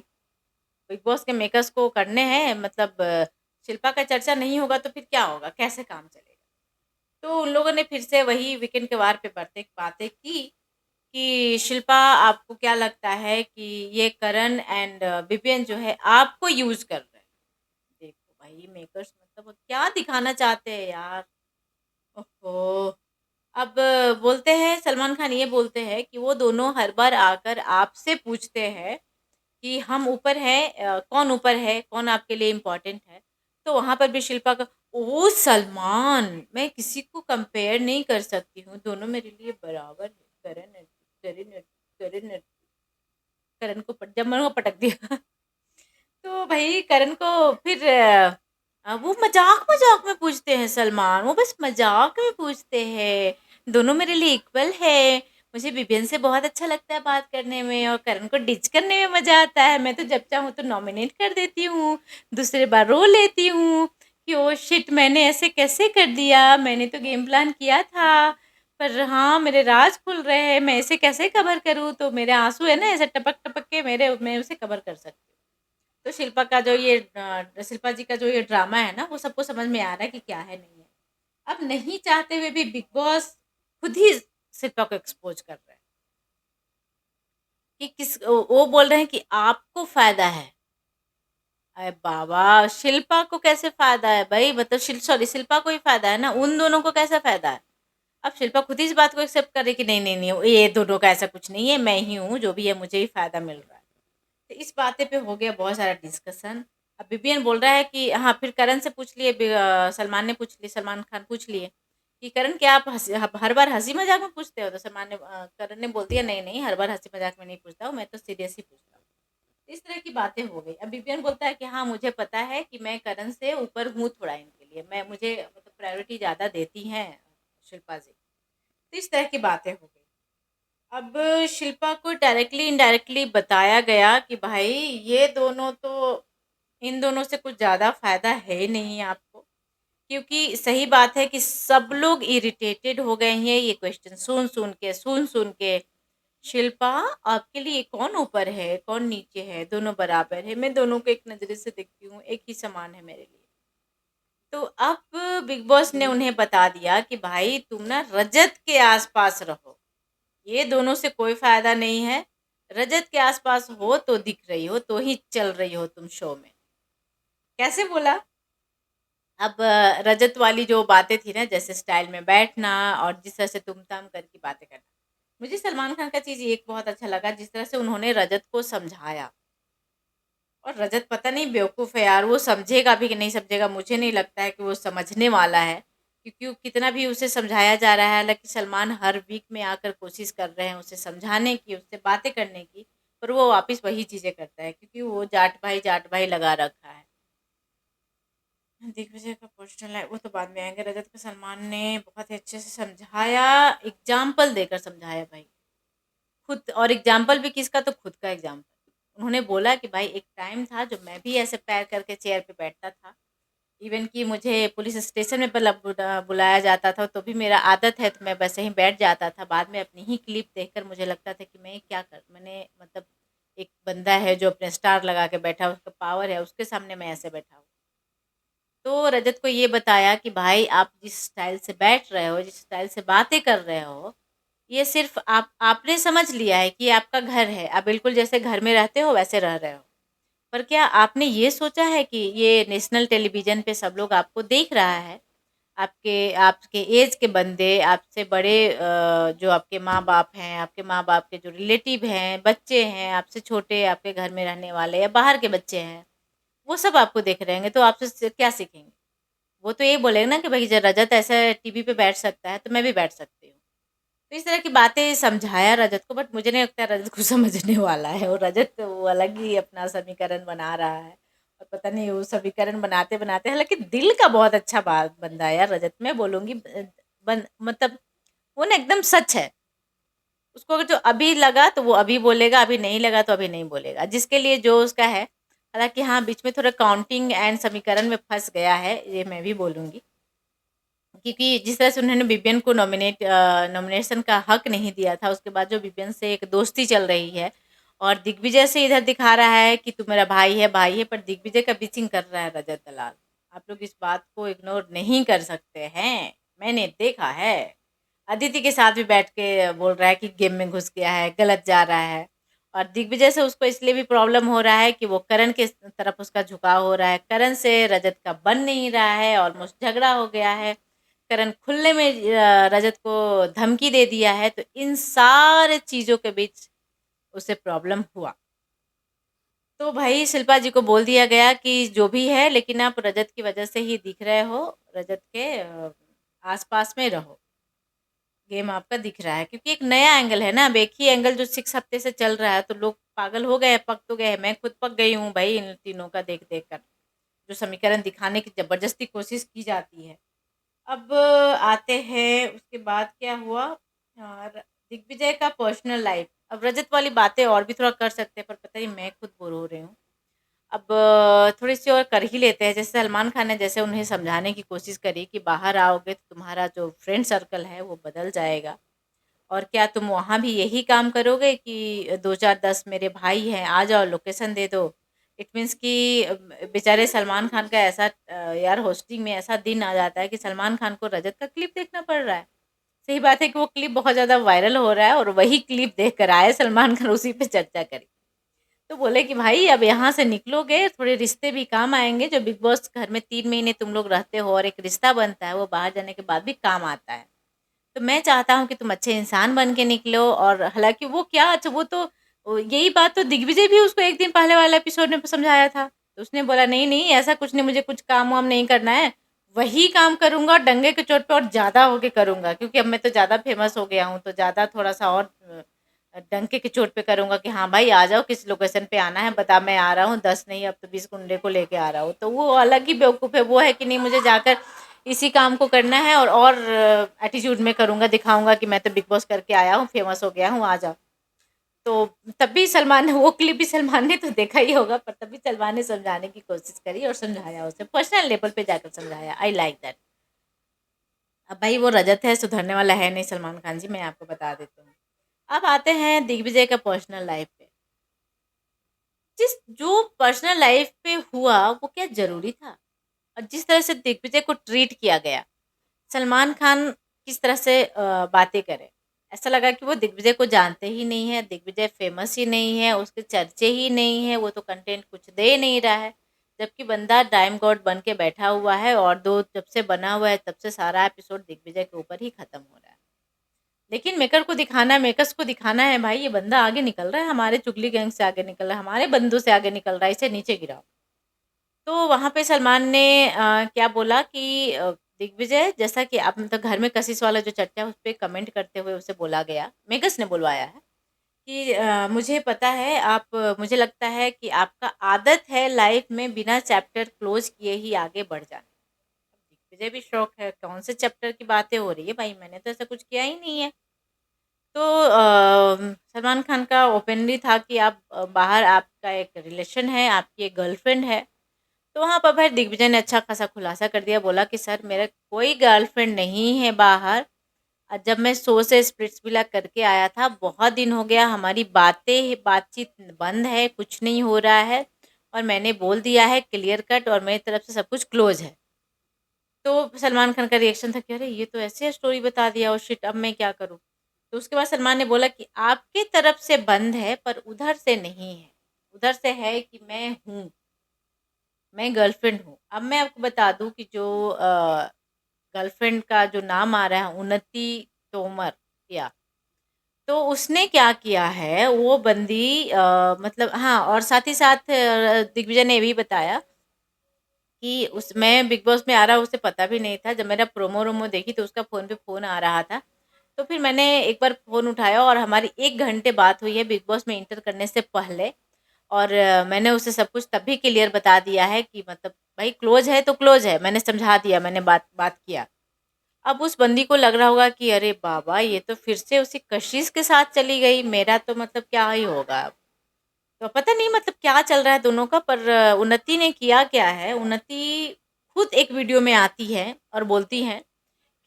बिग बॉस के मेकर्स को करने हैं, मतलब शिल्पा का चर्चा नहीं होगा तो फिर क्या होगा, कैसे काम चलेगा। तो उन लोगों ने फिर से वही वीकेंड के वार पे बातें बातें की कि शिल्पा आपको क्या लगता है कि ये करण एंड विपिन जो है आपको यूज कर रहे हैं। देखो भाई मेकर्स मतलब वो क्या दिखाना चाहते हैं यार। ओहो। अब बोलते हैं, सलमान खान ये बोलते हैं कि वो दोनों हर बार आकर आपसे पूछते हैं कि हम ऊपर हैं, कौन ऊपर है, कौन आपके लिए इम्पोर्टेंट है। तो वहाँ पर भी शिल्पा का, ओ सलमान, मैं किसी को कंपेयर नहीं कर सकती हूँ, दोनों मेरे लिए बराबर है। करण करण करण करण को जब मैंने वो पटक दिया तो भाई करण को फिर वो मजाक मजाक में पूछते हैं सलमान, वो बस मजाक में पूछते हैं, दोनों मेरे लिए इक्वल है। मुझे विभिन्न से बहुत अच्छा लगता है बात करने में, और करण को डिच करने में मजा आता है, मैं तो जब चाहूँ तो नॉमिनेट कर देती हूँ, दूसरे बार रो लेती हूँ कि ओ शिट मैंने ऐसे कैसे कर दिया, मैंने तो गेम प्लान किया था, पर हाँ मेरे राज खुल रहे हैं, मैं ऐसे कैसे कवर करूँ, तो मेरे आंसू है ना ऐसे टपक टपक के मेरे, मैं उसे कवर कर सकती हूँ। तो शिल्पा जी का जो ये ड्रामा है ना, वो सबको समझ में आ रहा है कि क्या है नहीं है। अब नहीं चाहते हुए भी बिग बॉस खुद ही शिल्पा को एक्सपोज कर रहे हैं कि वो बोल रहे हैं कि आपको फायदा है। अरे बाबा, शिल्पा को कैसे फायदा है भाई, मतलब सॉरी शिल्पा को ही फायदा है ना, उन दोनों को कैसा फायदा है। अब शिल्पा खुद ही इस बात को एक्सेप्ट करे कि नहीं नहीं नहीं, ये दोनों का ऐसा कुछ नहीं है, मैं ही हूँ जो भी है, मुझे ही फायदा मिल रहा है। तो इस बातें पे हो गया बहुत सारा डिस्कशन। अब बीबीएन बोल रहा है कि हाँ, फिर करण से पूछ लिए, सलमान ने पूछ लिए, सलमान खान पूछ लिए कि करण क्या आप हर बार हंसी मजाक में पूछते हो? तो करण ने बोल दिया, नहीं नहीं, हर बार हंसी मजाक में नहीं पूछता हूँ, मैं तो सीरियस ही पूछता हूँ। इस तरह की बातें हो गई। अब बीबीएन बोलता है कि हाँ, मुझे पता है कि मैं करण से ऊपर हूँ थोड़ा इनके लिए, मैं मुझे मतलब प्रायोरिटी ज़्यादा देती हैं शिल्पा जी। तो इस तरह की बातें हो गई। अब शिल्पा को डायरेक्टली इनडायरेक्टली बताया गया कि भाई ये दोनों तो, इन दोनों से कुछ ज़्यादा फ़ायदा है ही नहीं आपको, क्योंकि सही बात है कि सब लोग इरिटेटेड हो गए हैं ये क्वेश्चन सुन सुन के। शिल्पा, आपके लिए कौन ऊपर है कौन नीचे है, दोनों बराबर है, मैं दोनों को एक नज़रे से देखती हूँ, एक ही समान है मेरे लिए। तो अब बिग बॉस ने उन्हें बता दिया कि भाई तुम ना रजत के आसपास रहो, ये दोनों से कोई फायदा नहीं है। रजत के आसपास हो तो दिख रही हो, तो ही चल रही हो तुम शो में। कैसे बोला? अब रजत वाली जो बातें थी ना, जैसे स्टाइल में बैठना और जिस तरह से तुम-ताम करके बातें करना। मुझे सलमान खान का चीज़ एक बहुत अच्छा लगा, जिस तरह से उन्होंने रजत को समझाया। और रजत पता नहीं बेवकूफ़ है यार, वो समझेगा भी कि नहीं समझेगा, मुझे नहीं लगता है कि वो समझने वाला है। क्योंकि वो कितना भी उसे समझाया जा रहा है, हालाँकि सलमान हर वीक में आकर कोशिश कर रहे हैं उसे समझाने की, उससे बातें करने की, पर वो वापस वही चीज़ें करता है, क्योंकि वो जाट भाई लगा रखा है। दिग्विजय का पर्सनल लाइफ वो तो बाद में आएँगे। रजत को सलमान ने बहुत ही अच्छे से समझाया, एग्ज़ाम्पल देकर समझाया भाई। खुद, और एग्ज़ाम्पल भी किसका, तो खुद का एग्ज़ाम्पल। उन्होंने बोला कि भाई एक टाइम था जब मैं भी ऐसे पैर करके चेयर पे बैठता था। इवन कि मुझे पुलिस स्टेशन में बुलाया जाता था, तो भी मेरा आदत है, तो मैं वैसे ही बैठ जाता था। बाद में अपनी ही क्लिप देखकर मुझे लगता था कि मैं क्या कर मैंने मतलब, एक बंदा है जो अपने स्टार लगा के बैठा है, उसका पावर है, उसके सामने मैं ऐसे बैठा हूँ। तो रजत को ये बताया कि भाई आप जिस स्टाइल से बैठ रहे हो, जिस स्टाइल से बातें कर रहे हो, ये सिर्फ़ आपने समझ लिया है कि ये आपका घर है। आप बिल्कुल जैसे घर में रहते हो वैसे रह रहे हो। पर क्या आपने ये सोचा है कि ये नेशनल टेलीविज़न पे सब लोग आपको देख रहा है? आपके आपके ऐज के बंदे, आपसे बड़े जो आपके माँ-बाप हैं, आपके माँ-बाप के जो रिलेटिव हैं, बच्चे हैं, आपसे छोटे आपके घर में रहने वाले या बाहर के बच्चे हैं, वो सब आपको देख रहे होंगे, तो आपसे क्या सीखेंगे? वो तो यही बोलेंगे ना कि भई रजत ऐसे टीवी पे बैठ सकता है, तो मैं भी बैठ सकती हूँ। तो इस तरह की बातें समझाया रजत को, बट मुझे नहीं लगता है रजत को समझने वाला है, और रजत तो वो अलग ही अपना समीकरण बना रहा है। और पता नहीं वो समीकरण बनाते-बनाते, हालाँकि दिल का बहुत अच्छा बात बंदा है यार रजत, मैं बोलूँगी मतलब वो ना एकदम सच है। उसको अगर जो अभी लगा तो वो अभी बोलेगा, अभी नहीं लगा तो अभी नहीं बोलेगा। जिसके लिए जो उसका है, हालाँकि हाँ, बीच में थोड़ा काउंटिंग एंड समीकरण में फँस गया है, ये मैं भी बोलूँगी। क्योंकि जिस तरह से उन्होंने विपिन को नॉमिनेशन का हक नहीं दिया था, उसके बाद जो विपिन से एक दोस्ती चल रही है, और दिग्विजय से इधर दिखा रहा है कि तू मेरा भाई है, पर दिग्विजय का बीचिंग कर रहा है रजत दलाल। आप लोग इस बात को इग्नोर नहीं कर सकते हैं, मैंने देखा है। अदिति के साथ भी बैठ के बोल रहा है कि गेम में घुस गया है, गलत जा रहा है। और दिग्विजय से उसको इसलिए भी प्रॉब्लम हो रहा है कि वो करण के तरफ उसका झुकाव हो रहा है। करण से रजत का बन नहीं रहा है, ऑलमोस्ट झगड़ा हो गया है। करण खुले में रजत को धमकी दे दिया है, तो इन सारे चीज़ों के बीच उसे प्रॉब्लम हुआ। तो भाई शिल्पा जी को बोल दिया गया कि जो भी है, लेकिन आप रजत की वजह से ही दिख रहे हो, रजत के आस-पास में रहो। गेम आपका दिख रहा है, क्योंकि एक नया एंगल है ना, अब एक ही एंगल जो 6 हफ्ते से चल रहा है, तो लोग पागल हो गए हैं, पक तो गए हैं। मैं खुद पक गई हूँ भाई इन तीनों का देख-देख कर। जो समीकरण दिखाने की ज़बरदस्ती कोशिश की जाती है। अब आते हैं उसके बाद क्या हुआ, और दिग्विजय का पर्सनल लाइफ। अब रजत वाली बातें और भी थोड़ा कर सकते हैं, पर पता नहीं मैं खुद बोर हो रही हूँ। अब थोड़ी-सी और कर ही लेते हैं। जैसे सलमान खान ने जैसे उन्हें समझाने की कोशिश करी कि बाहर आओगे तो तुम्हारा जो फ्रेंड सर्कल है वो बदल जाएगा। और क्या तुम वहाँ भी यही काम करोगे कि 2-4-10 मेरे भाई हैं, आ जाओ लोकेशन दे दो। इट मीन्स कि बेचारे सलमान खान का ऐसा यार होस्टिंग में ऐसा दिन आ जाता है कि सलमान खान को रजत का क्लिप देखना पड़ रहा है। सही बात है कि वो क्लिप बहुत ज़्यादा वायरल हो रहा है, और वही क्लिप देख कर आए सलमान खान, उसी पे चर्चा करी। तो बोले कि भाई अब यहाँ से निकलोगे, थोड़े रिश्ते भी काम आएँगे, जो बिग बॉस घर में 3 महीने तुम लोग रहते हो और एक रिश्ता बनता है, वो बाहर जाने के बाद भी काम आता है। तो मैं चाहता हूँ कि तुम अच्छे इंसान बन के निकलो। और हालाँकि वो क्या, अच्छा वो तो यही बात तो दिग्विजय भी उसको 1 दिन पहले वाले एपिसोड में समझाया था। तो उसने बोला, "नहीं, नहीं, ऐसा कुछ नहीं, मुझे कुछ काम-वाम नहीं करना है। वही काम करूँगा और डंगे के चोट पे और ज़्यादा होके करूँगा, क्योंकि अब मैं तो ज़्यादा फ़ेमस हो गया हूँ, तो ज़्यादा थोड़ा-सा और डंके की चोट पे करूँगा कि हाँ भाई, आ जाओ, किस लोकेशन पे आना है, बता, मैं आ रहा हूँ, 10 नहीं, अब तो 20 गुंडे को लेके आ रहा हूँ।" तो वो अलग ही बेवकूफ़ है, वो है कि नहीं, मुझे जाकर इसी काम को करना है और एटीट्यूड में करूँगा, दिखाऊँगा कि मैं तो बिग बॉस करके आया हूँ, फ़ेमस हो गया हूँ, आ जाओ। तो तब भी सलमान ने वो क्लिप भी सलमान ने तो देखा ही होगा, पर तब भी सलमान ने समझाने की कोशिश करी और समझाया उसे, पर्सनल लेवल पे जाकर समझाया। I like that. अब भाई वो रजत है, सुधरने वाला है नहीं सलमान खान जी, मैं आपको बता देती हूँ। अब आते हैं दिग्विजय का पर्सनल लाइफ पे। जिस जो पर्सनल लाइफ पे हुआ वो क्या ज़रूरी था? और जिस तरह से दिग्विजय को ट्रीट किया गया, सलमान खान किस तरह से बातें करे। ऐसा लगा कि वो दिग्विजय को जानते ही नहीं है, दिग्विजय फ़ेमस ही नहीं है, उसके चर्चे ही नहीं है, वो तो कंटेंट कुछ दे नहीं रहा है। जबकि बंदा टाइम गॉड बन के बैठा हुआ है और 2 जब से बना हुआ है तब से सारा एपिसोड दिग्विजय के ऊपर ही खत्म हो रहा है। लेकिन मेकर्स को दिखाना है भाई, ये बंदा आगे निकल रहा है, हमारे चुगली गैंग से आगे निकल रहा है, हमारे बंदों से आगे निकल रहा है, इसे नीचे गिराओ। तो वहाँ पे सलमान ने क्या बोला कि दिग्विजय, जैसा कि आप मतलब घर में कशिश वाला जो चर्चा है, उस पे कमेंट करते हुए उसे बोला गया, मेकर्स ने बुलवाया है कि मुझे पता है, मुझे लगता है कि आपका आदत है लाइफ में बिना चैप्टर क्लोज़ किए ही आगे बढ़ जाना। दिग्विजय भी शॉक है, कौन से चैप्टर की बातें हो रही है भाई, मैंने तो ऐसा कुछ किया ही नहीं है। तो सलमान खान का ओपनली था कि बाहर आपका एक रिलेशन है, आपकी एक गर्लफ्रेंड है। तो वहाँ पर भाई दिग्विजय ने अच्छा खासा खुलासा कर दिया, बोला कि सर, मेरा कोई गर्लफ्रेंड नहीं है बाहर। जब मैं शो से स्प्लिट्सविला करके आया था, बहुत दिन हो गया, हमारी बातचीत बंद है, कुछ नहीं हो रहा है और मैंने बोल दिया है क्लियर कट, और मेरी तरफ से सब कुछ क्लोज़ है। तो सलमान खान का रिएक्शन था कि अरे! ये तो ऐसे स्टोरी बता दिया, ओह शिट! अब मैं क्या करूँ? तो उसके बाद सलमान ने बोला कि आपके तरफ से बंद है पर उधर से नहीं है। उधर से है कि मैं गर्लफ्रेंड हूँ। अब मैं आपको बता दूँ कि जो गर्लफ्रेंड का जो नाम आ रहा है, उन्नति तोमर, या तो उसने क्या किया है, वो बंदी मतलब हाँ, और साथ ही साथ दिग्विजय ने ये भी बताया कि उस मैं बिग बॉस में आ रहा हूँ, उसे पता भी नहीं था। जब मैंने प्रोमो-वोमो देखी तो उसका फ़ोन पे फ़ोन आ रहा था। तो फिर मैंने एक बार फ़ोन उठाया और हमारी 1 घंटे बात हुई है बिग बॉस में एंटर करने से पहले, और मैंने उसे सब कुछ तब भी क्लियर बता दिया है कि मतलब भाई क्लोज़ है तो क्लोज़ है। मैंने समझा दिया, मैंने बात बात किया। अब उस बंदी को लग रहा होगा कि अरे बाबा! ये तो फिर से उसी कशिश के साथ चली गई, मेरा तो मतलब क्या ही होगा अब। तो पता नहीं मतलब क्या चल रहा है दोनों का, पर उन्नति ने किया क्या है, उन्नति खुद एक वीडियो में आती है और बोलती हैं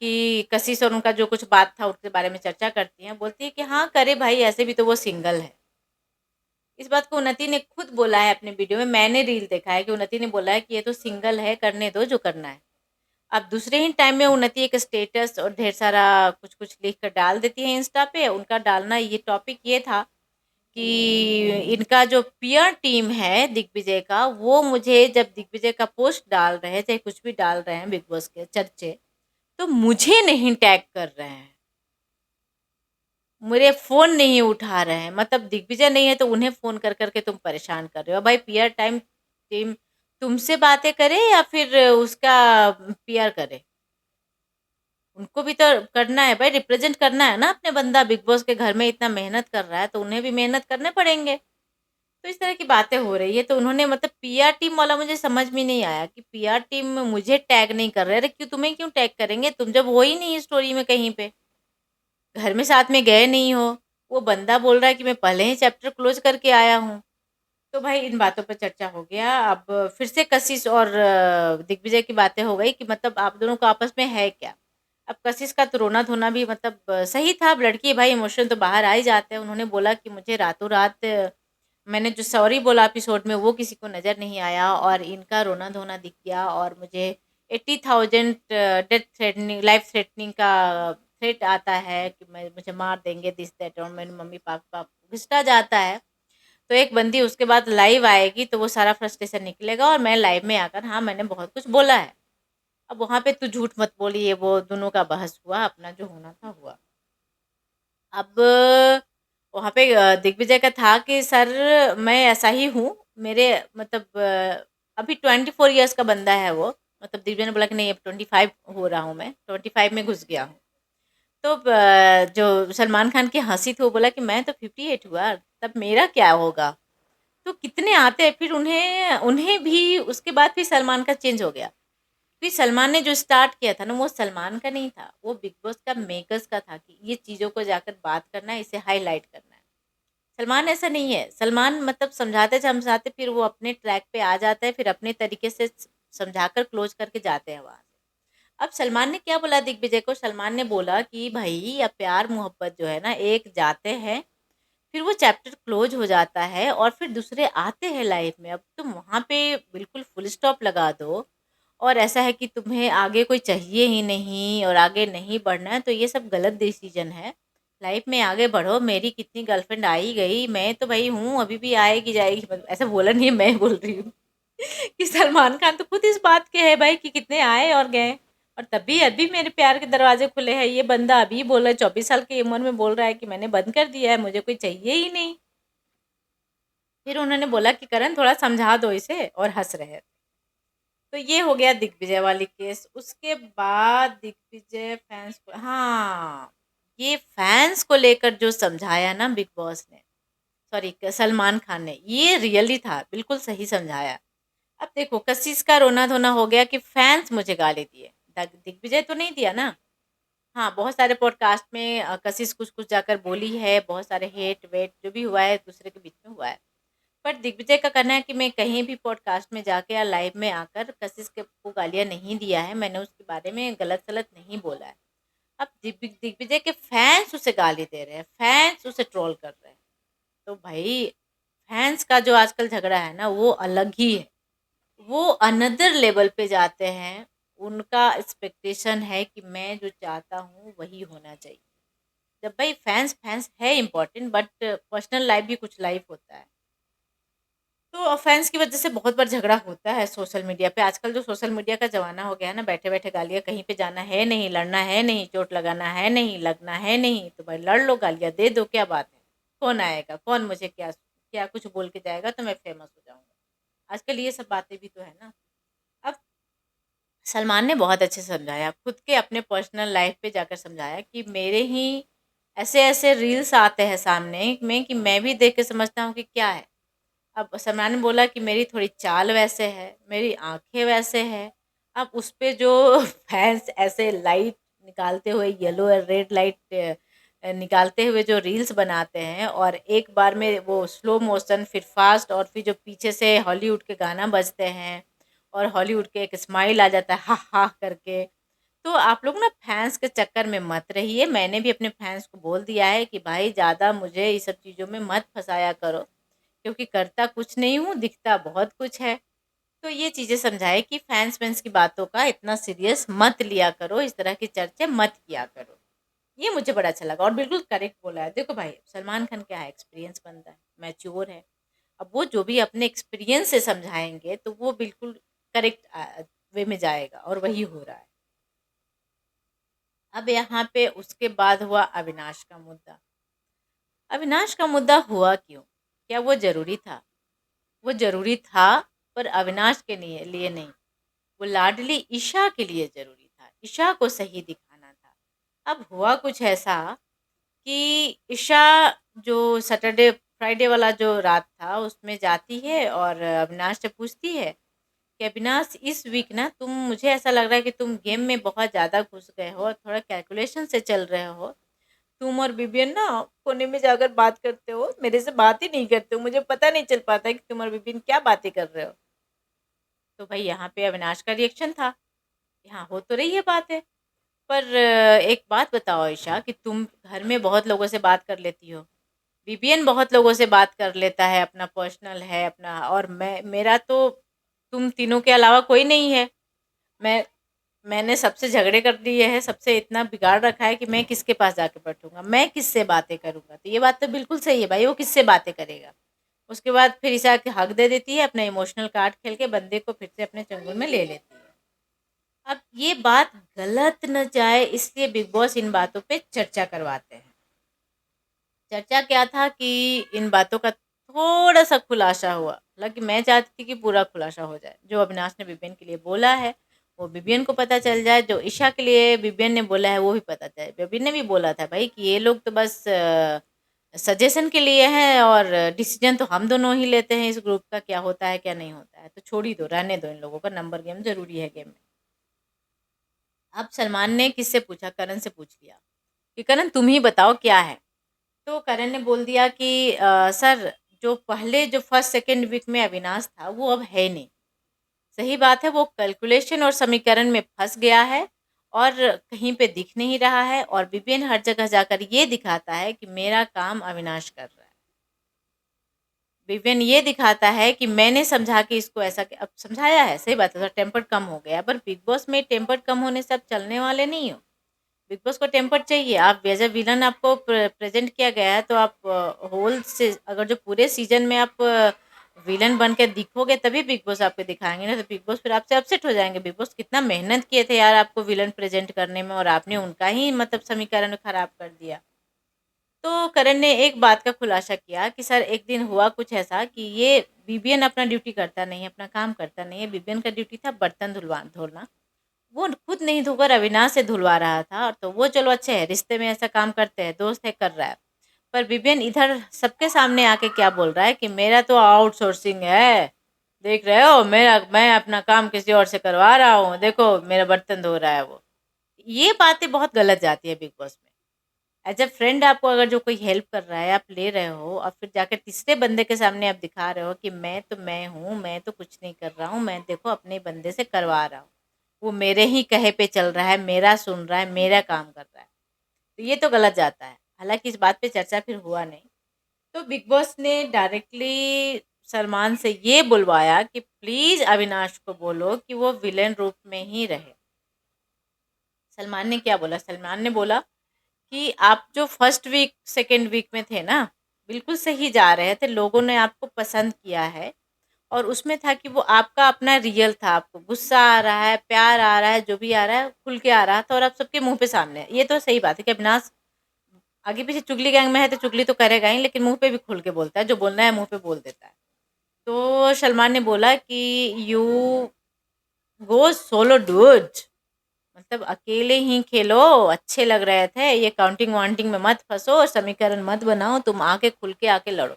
कि कशिश और उनका जो कुछ बात था उसके बारे में चर्चा करती हैं, बोलती है कि हाँ, करे भाई, ऐसे भी तो वो सिंगल है। इस बात को उन्नति ने खुद बोला है अपने वीडियो में, मैंने रील देखा है कि उन्नति ने बोला है कि ये तो सिंगल है, करने दो जो करना है। अब दूसरे ही टाइम में उन्नति एक स्टेटस और ढेर सारा कुछ-कुछ लिख कर डाल देती है इंस्टा पे। उनका डालना ये टॉपिक ये था कि इनका जो पीआर टीम है दिग्विजय का, वो मुझे जब दिग्विजय का पोस्ट डाल रहे हैं, चाहे कुछ भी डाल रहे हैं बिग बॉस के चर्चे, तो मुझे नहीं टैग कर रहे हैं। मेरे फ़ोन नहीं उठा रहे हैं, मतलब दिग्विजय नहीं है तो उन्हें फ़ोन कर कर के तुम परेशान कर रहे हो। भाई पीआर टीम तुमसे बातें करे या फिर उसका पीआर करे? उनको भी तो करना है भाई, रिप्रेज़ेंट करना है ना अपने बंदा, बिग बॉस के घर में इतना मेहनत कर रहा है, तो उन्हें भी मेहनत करने पड़ेंगे। तो इस तरह की बातें हो रही है, तो उन्होंने मतलब पीआर टीम वाला मुझे समझ में नहीं आया कि पीआर टीम मुझे टैग नहीं कर रहे। अरे क्यों, तुम्हें क्यों टैग करेंगे? तुम जब हो ही नहीं स्टोरी में कहीं पे, घर में साथ में गए नहीं हो। वो बंदा बोल रहा है कि मैं पहले ही चैप्टर क्लोज़ करके आया हूँ। तो भाई इन बातों पे चर्चा हो गया। अब फिर से कशिश और दिग्विजय की बातें हो गई कि मतलब आप दोनों को आपस में है क्या? अब कशिश का तो रोना-धोना भी मतलब सही था, अब लड़की है भाई, इमोशन तो बाहर आ ही जाते हैं। उन्होंने बोला कि मुझे रातों-रात मैंने जो सॉरी बोला एपिसोड में वो किसी को नज़र नहीं आया और इनका रोना-धोना दिख गया, और मुझे 80,000 डेथ थ्रेटनिंग, लाइफ थ्रेटनिंग का थ्रेट आता है कि मुझे मार देंगे, दिस दैट, और मेरे मम्मी-पापा को घिसटा जाता है। तो एक बंदी उसके बाद लाइव आएगी तो वो सारा फ्रस्ट्रेशन निकलेगा, और मैं लाइव में आकर हाँ, मैंने बहुत कुछ बोला है। अब वहाँ पे तू झूठ मत बोल, ये वो दोनों का बहस हुआ, अपना जो होना था हुआ। अब वहाँ पे दिग्विजय का था कि सर मैं ऐसा ही हूँ, मेरे मतलब अभी 24 ईयर्स का बंदा है वो, मतलब दिव्या ने बोला कि नहीं अब 25 हो रहा हूँ, मैं 25 में घुस गया हूँ। तो जो सलमान खान की हंसी थी वो बोला कि मैं तो 58 हुआ, तब मेरा क्या होगा। तो कितने आते हैं फिर, उन्हें उन्हें भी उसके बाद फिर सलमान का चेंज हो गया। फिर सलमान ने जो स्टार्ट किया था ना वो सलमान का नहीं था, वो बिग बॉस का मेकर्स का था कि ये चीज़ों को जाकर बात करना है, इसे हाईलाइट करना है। सलमान ऐसा नहीं है, सलमान मतलब समझाते समझाते फिर वो अपने ट्रैक पे आ जाता है, फिर अपने तरीके से समझाकर क्लोज करके जाते हैं वहाँ से। अब सलमान ने क्या बोला दिग्विजय को, सलमान ने बोला कि भाई अब प्यार मोहब्बत जो है ना एक जाते हैं, फिर वो चैप्टर क्लोज हो जाता है और फिर दूसरे आते हैं लाइफ में। अब तुम वहाँ पे बिल्कुल फुल स्टॉप लगा दो और ऐसा है कि तुम्हें आगे कोई चाहिए ही नहीं और आगे नहीं बढ़ना है, तो ये सब गलत डिसीजन है। लाइफ में आगे बढ़ो, मेरी कितनी गर्लफ्रेंड आई गई, मैं तो भाई हूँ, अभी भी आएगी जाएगी, मतलब ऐसा बोला नहीं है, मैं बोल रही हूँ कि सलमान खान तो खुद इस बात के है भाई कि कितने आए और गए, और तभी अभी मेरे प्यार के दरवाजे खुले हैं। ये बंदा अभी बोल रहा है, 24 साल की उम्र में बोल रहा है कि मैंने बंद कर दिया है, मुझे कोई चाहिए ही नहीं। फिर उन्होंने बोला कि करण थोड़ा समझा दो इसे, और हंस रहे। तो ये हो गया दिग्विजय वाली केस। उसके बाद दिग्विजय फैंस को, हाँ, ये फैंस को लेकर जो समझाया ना बिग बॉस ने, सॉरी सलमान खान ने, ये रियली था, बिल्कुल सही समझाया। अब देखो कशिश का रोना धोना हो गया कि फैंस मुझे गाली दिए, दिग्विजय तो नहीं दिया ना। हाँ, बहुत सारे पॉडकास्ट में कशिश कुछ कुछ जाकर बोली है, बहुत सारे हेट वेट जो भी हुआ है दूसरे के बीच में हुआ है। पर दिग्विजय का कहना है कि मैं कहीं भी पॉडकास्ट में जाके या लाइव में आकर कशिश के को गालियाँ नहीं दिया है, मैंने उसके बारे में गलत सलत नहीं बोला है। अब दिग्विजय के फैंस उसे गाली दे रहे हैं, फैंस उसे ट्रोल कर रहे हैं। तो भाई फैंस का जो आजकल झगड़ा है ना वो अलग ही है, वो अनदर लेवल पे जाते हैं। उनका एक्सपेक्टेशन है कि मैं जो चाहता हूँ वही होना चाहिए। जब भाई फैंस फैंस है इम्पोर्टेंट, बट पर्सनल लाइफ भी कुछ लाइफ होता है। तो ऑफेंस की वजह से बहुत बार झगड़ा होता है सोशल मीडिया पे। आजकल जो सोशल मीडिया का ज़माना हो गया है ना, बैठे-बैठे गालियाँ, कहीं पे जाना है नहीं, लड़ना है नहीं, चोट लगाना है नहीं, लगना है नहीं, तो भाई लड़ लो, गालियाँ दे दो, क्या बात है? कौन आएगा? कौन मुझे क्या क्या कुछ बोल के जाएगा तो मैं फेमस हो जाऊँगा? आजकल ये सब बातें भी तो है ना। अब सलमान ने बहुत अच्छे से समझाया, खुद के अपने पर्सनल लाइफ पे जाकर समझाया कि मेरे ही ऐसे-ऐसे रील्स आते हैं सामने में कि मैं भी देख के समझता हूँ कि क्या है। अब सलमान ने बोला कि मेरी थोड़ी चाल वैसे है, मेरी आँखें वैसे हैं। अब उस पे जो फैन्स ऐसे लाइट निकालते हुए, येलो और रेड लाइट निकालते हुए जो रील्स बनाते हैं, और एक बार में वो स्लो मोशन फिर फ़ास्ट, और फिर जो पीछे से हॉलीवुड के गाना बजते हैं और हॉलीवुड के एक स्माइल आ जाता है, हा हा करके। तो आप लोग ना फैन्स के चक्कर में मत रहिए। मैंने भी अपने फैन्स को बोल दिया है कि भाई ज़्यादा मुझे ये सब चीज़ों में मत फँसाया करो, क्योंकि करता कुछ नहीं हूँ, दिखता बहुत कुछ है। तो ये चीज़ें समझाए कि फैन्स-वैन्स की बातों का इतना सीरियस मत लिया करो, इस तरह की चर्चा मत किया करो। ये मुझे बड़ा अच्छा लगा और बिल्कुल करेक्ट बोला है। देखो भाई, सलमान खान क्या है, एक्सपीरियंस बंदा है, मैच्योर है। अब वो जो भी अपने एक्सपीरियंस से समझाएँगे, तो वो बिल्कुल करेक्ट वे में जाएगा, और वही हो रहा है। अब यहाँ पे उसके बाद हुआ अविनाश का मुद्दा। अविनाश का मुद्दा हुआ क्यों? क्या वो ज़रूरी था? वो ज़रूरी था, पर अविनाश के लिए नहीं। वो लाडली ईशा के लिए ज़रूरी था। ईशा को सही दिखाना था। अब हुआ कुछ ऐसा कि ईशा जो सैटरडे फ्राइडे वाला जो रात था उसमें जाती है और अविनाश से पूछती है कि अविनाश इस वीक ना तुम, मुझे ऐसा लग रहा है कि तुम गेम में बहुत ज़्यादा घुस गए हो और थोड़ा कैलकुलेशन से चल रहे हो। तुम और बिबियन ना कोने में जाकर बात करते हो, मेरे से बात ही नहीं करते हो, मुझे पता नहीं चल पाता है कि तुम और बिबियन क्या बातें कर रहे हो। तो भाई यहाँ पे अविनाश का रिएक्शन था, यहाँ हो तो रही है बातें, पर एक बात बताओ ईशा कि तुम घर में बहुत लोगों से बात कर लेती हो, विपियन बहुत लोगों से बात कर लेता है, अपना पर्सनल है अपना, और मैं, मेरा तो तुम तीनों के अलावा कोई नहीं है। मैं मैंने सबसे झगड़े कर लिए हैं, सबसे इतना बिगाड़ रखा है कि मैं किसके पास जाके बैठूँगा, मैं किससे बातें करूँगा? तो ये बात तो बिल्कुल सही है भाई, वो किससे बातें करेगा? उसके बाद फिर ईशा के हक दे देती है, अपना इमोशनल कार्ड खेल के बंदे को फिर से अपने चंगुल में ले लेती है। अब ये बात गलत न जाए, इसलिए बिग बॉस इन बातों पे चर्चा करवाते हैं। चर्चा क्या था कि इन बातों का थोड़ा सा खुलासा हुआ। हालांकि मैं चाहती थी कि पूरा खुलासा हो जाए, जो अविनाश ने बिबियन के लिए बोला है वो बिबियन को पता चल जाए, जो ईशा के लिए बिबियन ने बोला है वो भी पता चले। बिबियन ने भी बोला था भाई कि ये लोग तो बस सजेशन के लिए हैं और डिसीजन तो हम दोनों ही लेते हैं इस ग्रुप का, क्या होता है क्या नहीं होता है, तो छोड़ ही दो, रहने दो, इन लोगों का नंबर गेम जरूरी है गेम में। अब सलमान ने किससे पूछा, करण से पूछ लिया कि करण तुम ही बताओ क्या है। तो करण ने बोल दिया कि सर, जो पहले जो फर्स्ट सेकंड वीक में अविनाश था वो अब है नहीं। सही बात है, वो कैलकुलेशन और समीकरण में फंस गया है और कहीं पे दिख नहीं रहा है, और विपिन हर जगह जाकर ये दिखाता है कि मेरा काम अविनाश कर रहा है। विपिन ये दिखाता है कि मैंने समझा कि इसको ऐसा, अब समझाया है, सही बात है, टेम्पर कम हो गया, पर बिग बॉस में टेम्पर कम होने से आप चलने वाले नहीं हो। बिग बॉस को टेम्पर चाहिए। आप एज अ विलन आपको प्रेजेंट किया गया है, तो आप होल से अगर जो पूरे सीजन में आप विलन बन के दिखोगे तभी बिग बॉस आपको दिखाएंगे ना, तो बिग बॉस फिर आपसे अपसेट हो जाएंगे। बिग बॉस कितना मेहनत किए थे यार आपको विलन प्रेजेंट करने में, और आपने उनका ही मतलब समीकरण खराब कर दिया। तो करण ने एक बात का खुलासा किया कि सर एक दिन हुआ कुछ ऐसा कि ये बीबीएन अपना ड्यूटी करता नहीं है, अपना काम करता नहीं है। बीबीएन का ड्यूटी था बर्तन धुलवा धोना, वो खुद नहीं धोकर अविनाश से धुलवा रहा था। और तो वो चलो अच्छे है, रिश्ते में ऐसा काम करते हैं, दोस्त है, कर रहा है। पर विपिन इधर सबके सामने आके क्या बोल रहा है कि मेरा तो आउटसोर्सिंग है, देख रहे हो, मैं अपना काम किसी और से करवा रहा हूँ, देखो मेरा बर्तन धो रहा है वो। ये बातें बहुत गलत जाती है बिग बॉस में। एज अ फ्रेंड आपको अगर जो कोई हेल्प कर रहा है, आप ले रहे हो, और फिर जाकर तीसरे बंदे के सामने आप दिखा रहे हो कि मैं तो मैं हूँ, मैं तो कुछ नहीं कर रहा हूँ, मैं देखो अपने बंदे से करवा रहा हूँ, वो मेरे ही कहे पे चल रहा है, मेरा सुन रहा है, मेरा काम कर रहा है, तो ये तो गलत जाता है। हालांकि इस बात पे चर्चा फिर हुआ नहीं, तो बिग बॉस ने डायरेक्टली सलमान से ये बुलवाया कि प्लीज अविनाश को बोलो कि वो विलेन रूप में ही रहे। सलमान ने क्या बोला, सलमान ने बोला कि आप जो फर्स्ट वीक सेकेंड वीक में थे ना, बिल्कुल सही जा रहे थे, लोगों ने आपको पसंद किया है, और उसमें था कि वो आपका अपना रियल था, आपको गुस्सा आ रहा है, प्यार आ रहा है, जो भी आ रहा है खुल के आ रहा था, और आप सबके मुंह पे सामने है। ये तो सही बात है कि अविनाश आगे पीछे चुगली गैंग में है तो चुगली तो करेगा ही, लेकिन मुंह पे भी खुल के बोलता है, जो बोलना है मुंह पे बोल देता है। तो सलमान ने बोला कि यू गो सोलो डूड, मतलब अकेले ही खेलो, अच्छे लग रहे थे, ये काउंटिंग वाउंटिंग में मत फंसो, समीकरण मत बनाओ, तुम आके खुल के आके लड़ो।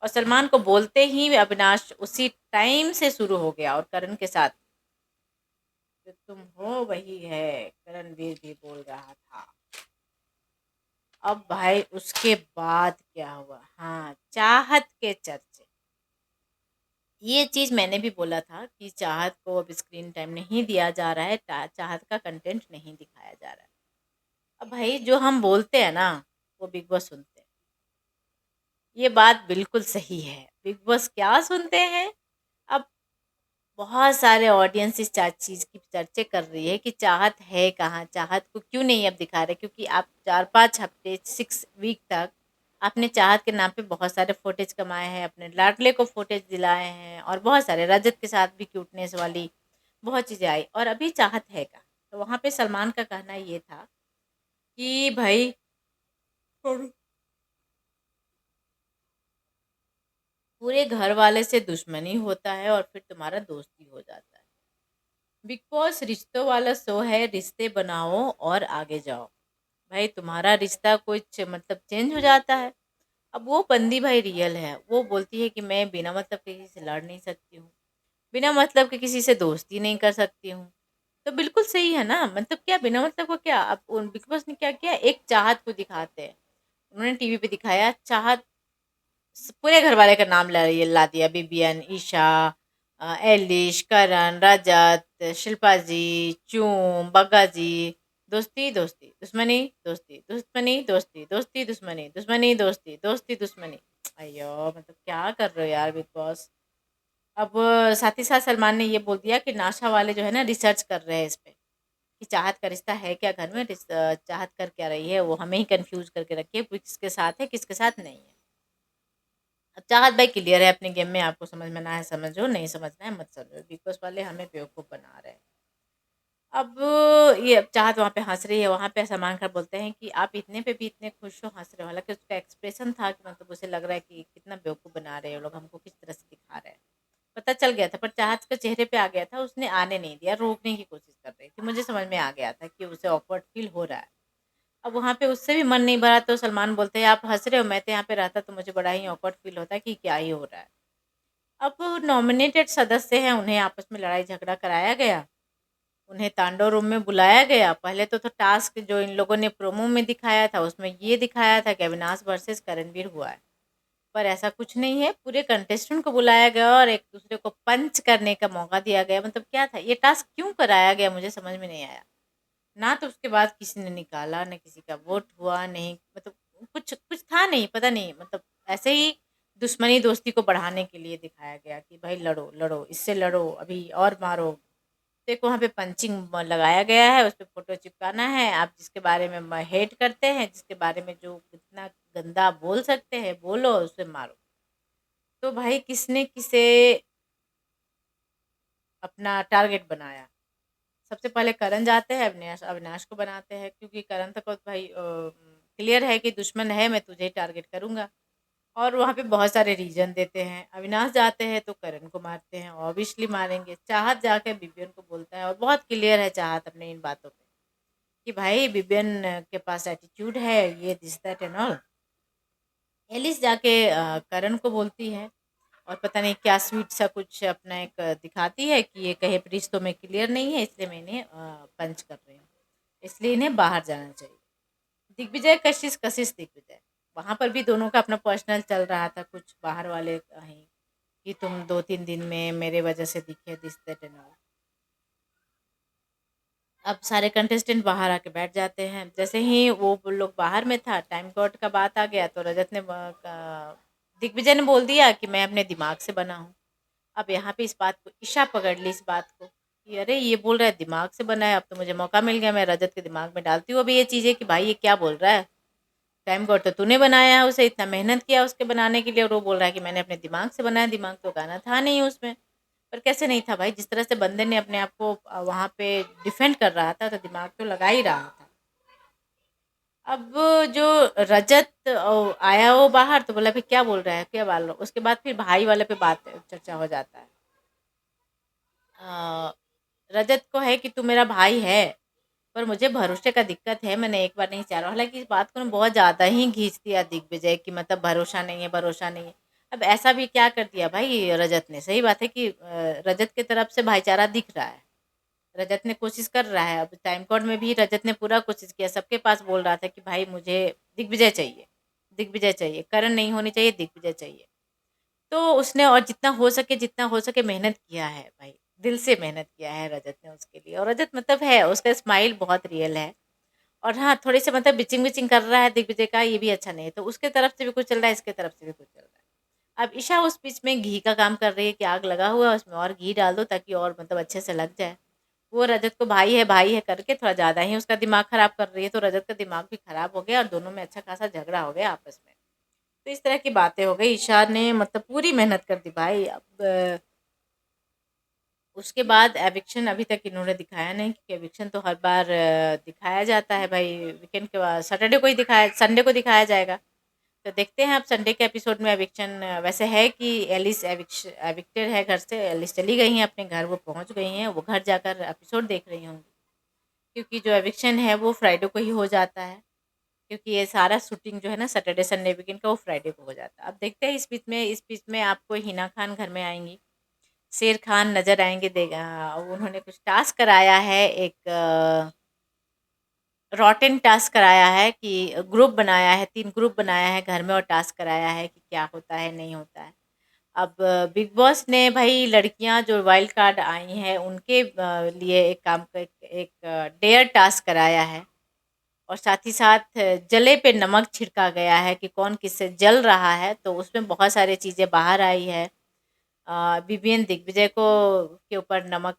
और सलमान को बोलते ही अविनाश उसी टाइम से शुरू हो गया, और करण के साथ जो तुम हो वही है, करणवीर भी बोल रहा था। अब भाई उसके बाद क्या हुआ, हाँ, चाहत के चर्चे। ये चीज मैंने भी बोला था कि चाहत को अब स्क्रीन टाइम नहीं दिया जा रहा है, चाहत का कंटेंट नहीं दिखाया जा रहा है। अब भाई जो हम बोलते हैं ना, वो बिग बॉस सुनते हैं। ये बात बिल्कुल सही है, बिग बॉस क्या सुनते हैं। अब बहुत सारे ऑडियंस इस चीज़ की चर्चे कर रही है कि चाहत है कहाँ, चाहत को क्यों नहीं अब दिखा रहे, क्योंकि आप 4-5 हफ्ते 6 वीक तक आपने चाहत के नाम पे बहुत सारे फुटेज कमाए हैं, अपने लाडले को फुटेज दिलाए हैं, और बहुत सारे रजत के साथ भी क्यूटनेस वाली बहुत चीज़ें आई, और अभी चाहत है कहाँ। तो वहाँ पे सलमान का कहना ये था कि भाई पूरे घर वाले से दुश्मनी होता है और फिर तुम्हारा दोस्ती हो जाता है। बिग बॉस रिश्तों वाला शो है, रिश्ते बनाओ और आगे जाओ। भाई तुम्हारा रिश्ता कुछ मतलब चेंज हो जाता है। अब वो बंदी भाई रियल है, वो बोलती है कि मैं बिना मतलब के किसी से लड़ नहीं सकती हूँ, बिना मतलब के किसी से दोस्ती नहीं कर सकती हूँ। तो बिल्कुल सही है ना, मतलब क्या बिना मतलब को क्या, अब बिग बॉस ने क्या किया, एक चाहत को दिखाते हैं। उन्होंने टीवी पे दिखाया चाहत, पूरे घर वाले का नाम ला दिया, बिबियन, ईशा, एलिश, करण, रजत, शिल्पा जी, चूम, बग्गा जी, दोस्ती दोस्ती दुश्मनी, दोस्ती दुश्मनी, दोस्ती दोस्ती दुश्मनी, दुश्मनी दोस्ती, दोस्ती दुश्मनी। अयो मतलब क्या कर रहे हो यार बिग बॉस। अब साथ ही साथ सलमान ने ये बोल दिया कि नाशा वाले जो है ना रिसर्च कर रहे हैं इस पे, कि चाहत का रिश्ता है क्या घर में, चाहत कर क्या रही है, वो हमें ही कंफ्यूज करके रखी है, किसके साथ है किसके साथ नहीं है। अब चाहत भाई क्लियर है अपने गेम में, आपको समझ में ना है समझो, नहीं समझना है मत समझो, बिग बॉस वाले हमें बेवकूफ़ बना रहे हैं। अब ये चाहत वहाँ पे हँस रही है, वहाँ पे सलमान खान बोलते हैं कि आप इतने पे भी इतने खुश हो, हँस रहे हो। हालाँकि उसका एक्सप्रेशन था कि मतलब उसे लग रहा है कि कितना बेवकूफ़ बना रहे हो लोग, हमको किस तरह से दिखा रहे हैं। पता चल गया था, पर चाहत के चेहरे पे आ गया था, उसने आने नहीं दिया, रोकने की कोशिश कर रही थी। मुझे समझ में आ गया था कि उसे ऑकवर्ड फ़ील हो रहा है। अब वहाँ पे उससे भी मन नहीं भरा तो सलमान बोलते हैं, "आप हँस रहे हो, मैं तो यहाँ पे रहता तो मुझे बड़ा ही ऑकवर्ड फ़ील होता कि क्या ही हो रहा है।" अब नॉमिनेटेड सदस्य हैं, उन्हें आपस में लड़ाई-झगड़ा कराया गया। उन्हें तांडव रूम में बुलाया गया। पहले तो टास्क जो इन लोगों ने प्रोमो में दिखाया था, उसमें ये दिखाया था कि अविनाश वर्सेस करणवीर हुआ है। पर ऐसा कुछ नहीं है, पूरे कंटेस्टेंट को बुलाया गया और एक-दूसरे को पंच करने का मौका दिया गया। मतलब क्या था? ये टास्क क्यों कराया गया मुझे समझ में नहीं आया। ना तो उसके बाद किसी ने निकाला, ना किसी का वोट हुआ, नहीं मतलब कुछ कुछ था नहीं, पता नहीं मतलब ऐसे ही दुश्मनी दोस्ती को बढ़ाने के लिए दिखाया गया कि भाई लड़ो, लड़ो, इससे लड़ो, अभी और मारो। तो एक वहाँ पे पंचिंग लगाया गया है, उस पे फ़ोटो चिपकाना है। आप जिसके बारे में हेट करते हैं, जिसके बारे में जो जितना गंदा बोल सकते हैं, बोलो, उसे मारो। तो भाई किसने किसे अपना टारगेट बनाया? सबसे पहले करण जाते हैं, अविनाश अविनाश को बनाते हैं क्योंकि करण तक तो भाई क्लियर है कि दुश्मन है, मैं तुझे ही टारगेट करूँगा। और वहाँ पे बहुत सारे रीज़न देते हैं। अविनाश जाते हैं तो करण को मारते हैं, ऑब्वियसली मारेंगे। चाहत जाके बिबियन को बोलता है और बहुत क्लियर है चाहत अपने इन बातों पे कि भाई बिबियन के पास एटीट्यूड है, ये this that and all. Alice जाके करण को बोलती है और पता नहीं क्या स्वीट सा कुछ अपना एक दिखाती है कि ये कहे रिश्तों में क्लियर नहीं है, इसलिए मैं इन्हें पंच कर रही हूँ, इसलिए इन्हें बाहर जाना चाहिए। दिग्विजय कशिश कशिश दिग्विजय, वहाँ पर भी दोनों का अपना पर्सनल चल रहा था, कुछ बाहर वाले कहीं कि तुम 2-3 दिन में मेरे वजह से दिखे, दिस दैट एंड ऑल। अब सारे कंटेस्टेंट बाहर आके बैठ जाते हैं। जैसे ही वो लोग बाहर में था, टाइम कोर्ट का बात आ गया तो रजत ने दिग्विजय ने बोल दिया कि मैं अपने दिमाग से बना हूँ। अब यहाँ पे इस बात को ईशा पकड़ ली, इस बात को कि अरे ये बोल रहा है दिमाग से बना है, अब तो मुझे मौका मिल गया, मैं रजत के दिमाग में डालती हूँ अभी ये चीज़ें कि भाई ये क्या बोल रहा है। टाइम कोड तो तूने बनाया है, उसे इतना मेहनत किया उसके बनाने के लिए और वो बोल रहा है कि मैंने अपने दिमाग से बनाया, दिमाग तो गाना था नहीं उसमें। पर कैसे नहीं था भाई, जिस तरह से बंदे ने अपने आप को वहाँ पे डिफेंड कर रहा था तो दिमाग तो लगा ही रहा था। अब जो रजत आया वो बाहर तो बोला फिर क्या बोल रहा है, क्या बोल रहा है, उसके बाद फिर भाई वाले पे बात चर्चा हो जाता है। अ, रजत को है कि तू मेरा भाई है, पर मुझे भरोसे का दिक्कत है, मैंने एक बार नहीं चाहा। हालाँकि इस बात को ना बहुत ज़्यादा ही खींच दिया दिग्विजय कि मतलब भरोसा नहीं है, भरोसा नहीं है। अब ऐसा भी क्या कर दिया भाई रजत ने? सही बात है कि रजत की तरफ से भाईचारा दिख रहा है। रजत ने कोशिश कर रहा है, अब टाइम कोड में भी रजत ने पूरा कोशिश किया, सबके पास बोल रहा था कि भाई मुझे दिग्विजय चाहिए, दिग्विजय चाहिए, करण नहीं होनी चाहिए, दिग्विजय चाहिए। तो उसने और जितना हो सके मेहनत किया है भाई, दिल से मेहनत किया है रजत ने उसके लिए और रजत मतलब है, उसका स्माइल बहुत रियल है। और हाँ, थोड़े-से मतलब बिचिंग-विचिंग कर रहा है दिग्विजय का, ये भी अच्छा नहीं है। तो उसके तरफ से भी कुछ चल रहा है, इसके तरफ से भी कुछ चल रहा है। अब ईशा उस बीच में घी का काम कर रही है कि आग लगा हुआ है, उसमें और घी डाल दो ताकि और मतलब अच्छे से लग जाए। वो रजत को भाई है करके थोड़ा ज़्यादा ही उसका दिमाग खराब कर रही है, तो रजत का दिमाग भी खराब हो गया और दोनों में अच्छा खासा झगड़ा हो गया आपस में। तो इस तरह की बातें हो गई, ईशा ने मतलब पूरी मेहनत कर दी भाई। अब उसके बाद एविक्शन अभी तक इन्होंने दिखाया नहीं क्योंकि एविक्शन तो हर बार दिखाया जाता है भाई, वीकेंड के बाद सैटरडे को ही दिखाया, संडे को दिखाया जाएगा। तो देखते हैं अब संडे के एपिसोड में एविक्शन वैसे है कि एलिस एविक्टेड है घर से, एलिस चली गई हैं अपने घर, वो पहुंच गई हैं, वो घर जाकर एपिसोड देख रही होंगी क्योंकि जो एविक्शन है वो फ्राइडे को ही हो जाता है, क्योंकि ये सारा शूटिंग जो है ना सैटरडे संडे वीकेंड का वो फ्राइडे को हो जाता है। अब देखते हैं इस बीच में आपको हिना खान घर में आएंगी, शेर खान नज़र आएँगे, उन्होंने कुछ टास्क कराया है, एक रॉटेन टास्क कराया है कि ग्रुप बनाया है, 3 ग्रुप बनाया है घर में और टास्क कराया है कि क्या होता है, नहीं होता है। अब बिग बॉस ने भई लड़कियाँ जो वाइल्ड कार्ड आई हैं उनके लिए एक काम क एक डेयर टास्क कराया है और साथ ही साथ जले पे नमक छिड़का गया है कि कौन किससे जल रहा है, तो उसमें बहुत सारी चीज़ें बाहर आई है। विवियन दिग्विजय को के ऊपर नमक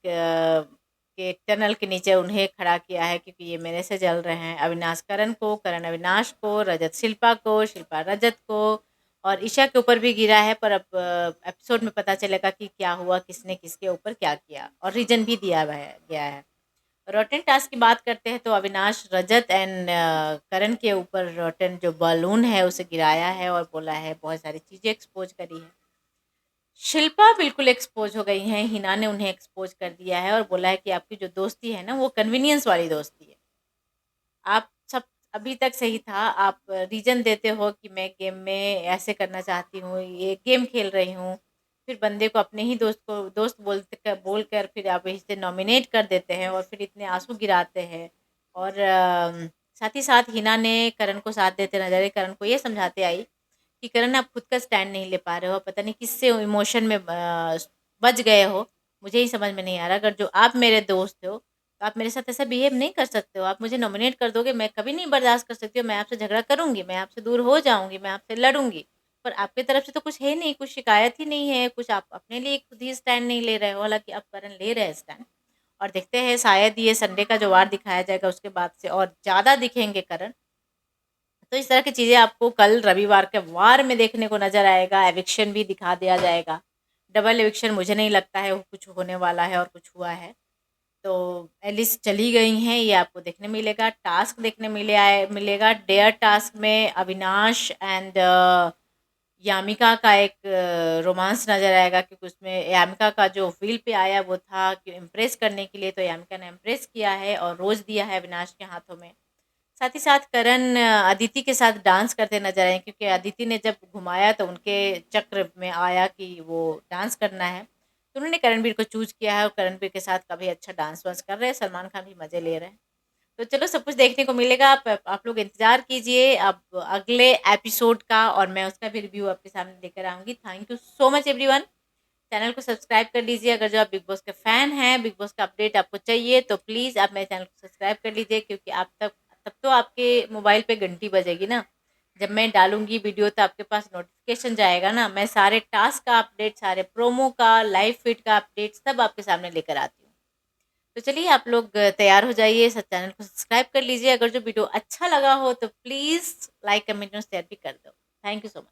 के टनल के नीचे उन्हें खड़ा किया है क्योंकि ये मेरे से जल रहे हैं। अविनाश करण को, करण अविनाश को, रजत शिल्पा को, शिल्पा रजत को और ईशा के ऊपर भी गिरा है। पर अब एपिसोड में पता चलेगा कि क्या हुआ, किसने किसके ऊपर क्या किया और रीजन भी दिया हुआ है गया है। रोटेन टास्क की बात करते हैं तो अविनाश रजत एंड करण के ऊपर रोटेन जो बलून है उसे गिराया है और बोला है बहुत सारी चीज़ें एक्सपोज करी है। शिल्पा बिल्कुल एक्सपोज हो गई हैं, हिना ने उन्हें एक्सपोज कर दिया है और बोला है कि आपकी जो दोस्ती है ना वो कन्वीनियंस वाली दोस्ती है। आप सब अभी तक सही था, आप रीज़न देते हो कि मैं गेम में ऐसे करना चाहती हूँ, ये गेम खेल रही हूँ। फिर बंदे को अपने ही दोस्त को दोस्त बोलकर फिर आप इसे नॉमिनेट कर देते हैं और फिर इतने आँसू गिराते हैं। और साथ ही साथ हिना ने करण को साथ देते नज़र आई, करण को ये समझाते आई कि करण आप खुद का स्टैंड नहीं ले पा रहे हो, पता नहीं किससे इमोशन में बच गए हो, मुझे ही समझ में नहीं आ रहा। अगर जो आप मेरे दोस्त हो तो आप मेरे साथ ऐसा बिहेव नहीं कर सकते हो, आप मुझे नॉमिनेट कर दोगे, मैं कभी नहीं बर्दाश्त कर सकती हूँ, मैं आपसे झगड़ा करूँगी, मैं आपसे दूर हो जाऊँगी, मैं आपसे लड़ूँगी। पर आपकी तरफ से तो कुछ है नहीं, कुछ शिकायत ही नहीं है, कुछ आप अपने लिए खुद ही स्टैंड नहीं ले रहे हो, हालाँकि अब करण ले रहे हैं स्टैंड। और देखते हैं शायद ये संडे का जो वार दिखाया जाएगा उसके बाद से और ज़्यादा दिखेंगे करण। तो इस तरह की चीज़ें आपको कल रविवार के वार में देखने को नज़र आएगा, एविक्शन भी दिखा दिया जाएगा। डबल एविक्शन मुझे नहीं लगता है वो कुछ होने वाला है और कुछ हुआ है। तो एलिस चली गई हैं ये आपको देखने मिलेगा, टास्क देखने मिलेगा। डेयर टास्क में अविनाश एंड यामिका का एक रोमांस नज़र आएगा, क्योंकि उसमें यामिका का जो फ़ील पे आया वो था कि इम्प्रेस करने के लिए, तो यामिका ने इम्प्रेस किया है और रोज़ दिया है अविनाश के हाथों में। साथ ही साथ करण अदिति के साथ डांस करते नज़र आए, क्योंकि अदिति ने जब घुमाया तो उनके चक्र में आया कि वो डांस करना है। तो उन्होंने करणवीर को चूज़ किया है और करणवीर के साथ काफ़ी अच्छा डांस वांस कर रहे हैं, सलमान खान भी मज़े ले रहे हैं। तो चलो सब कुछ देखने को मिलेगा, आप लोग इंतज़ार कीजिए अब अगले एपिसोड का और मैं उसका भी रिव्यू आपके सामने लेकर आऊँगी। Thank you so much everyone. Channel को सब्सक्राइब कर लीजिए, अगर जो आप बिग बॉस के फ़ैन हैं, बिग बॉस का अपडेट आपको चाहिए तो प्लीज़ आप मेरे चैनल को सब्सक्राइब कर लीजिए, क्योंकि आप तब तो आपके मोबाइल पे घंटी बजेगी ना। जब मैं डालूँगी वीडियो तो आपके पास नोटिफ़िकेशन जाएगा ना, मैं सारे टास्क का अपडेट, सारे प्रोमो का, लाइव फीड का अपडेट सब आपके सामने लेकर आती हूँ। तो चलिए आप लोग तैयार हो जाइए, सब चैनल को सब्सक्राइब कर लीजिए, अगर जो वीडियो अच्छा लगा हो तो प्लीज़ लाइक, कमेंट और शेयर भी कर दो। Thank you so much.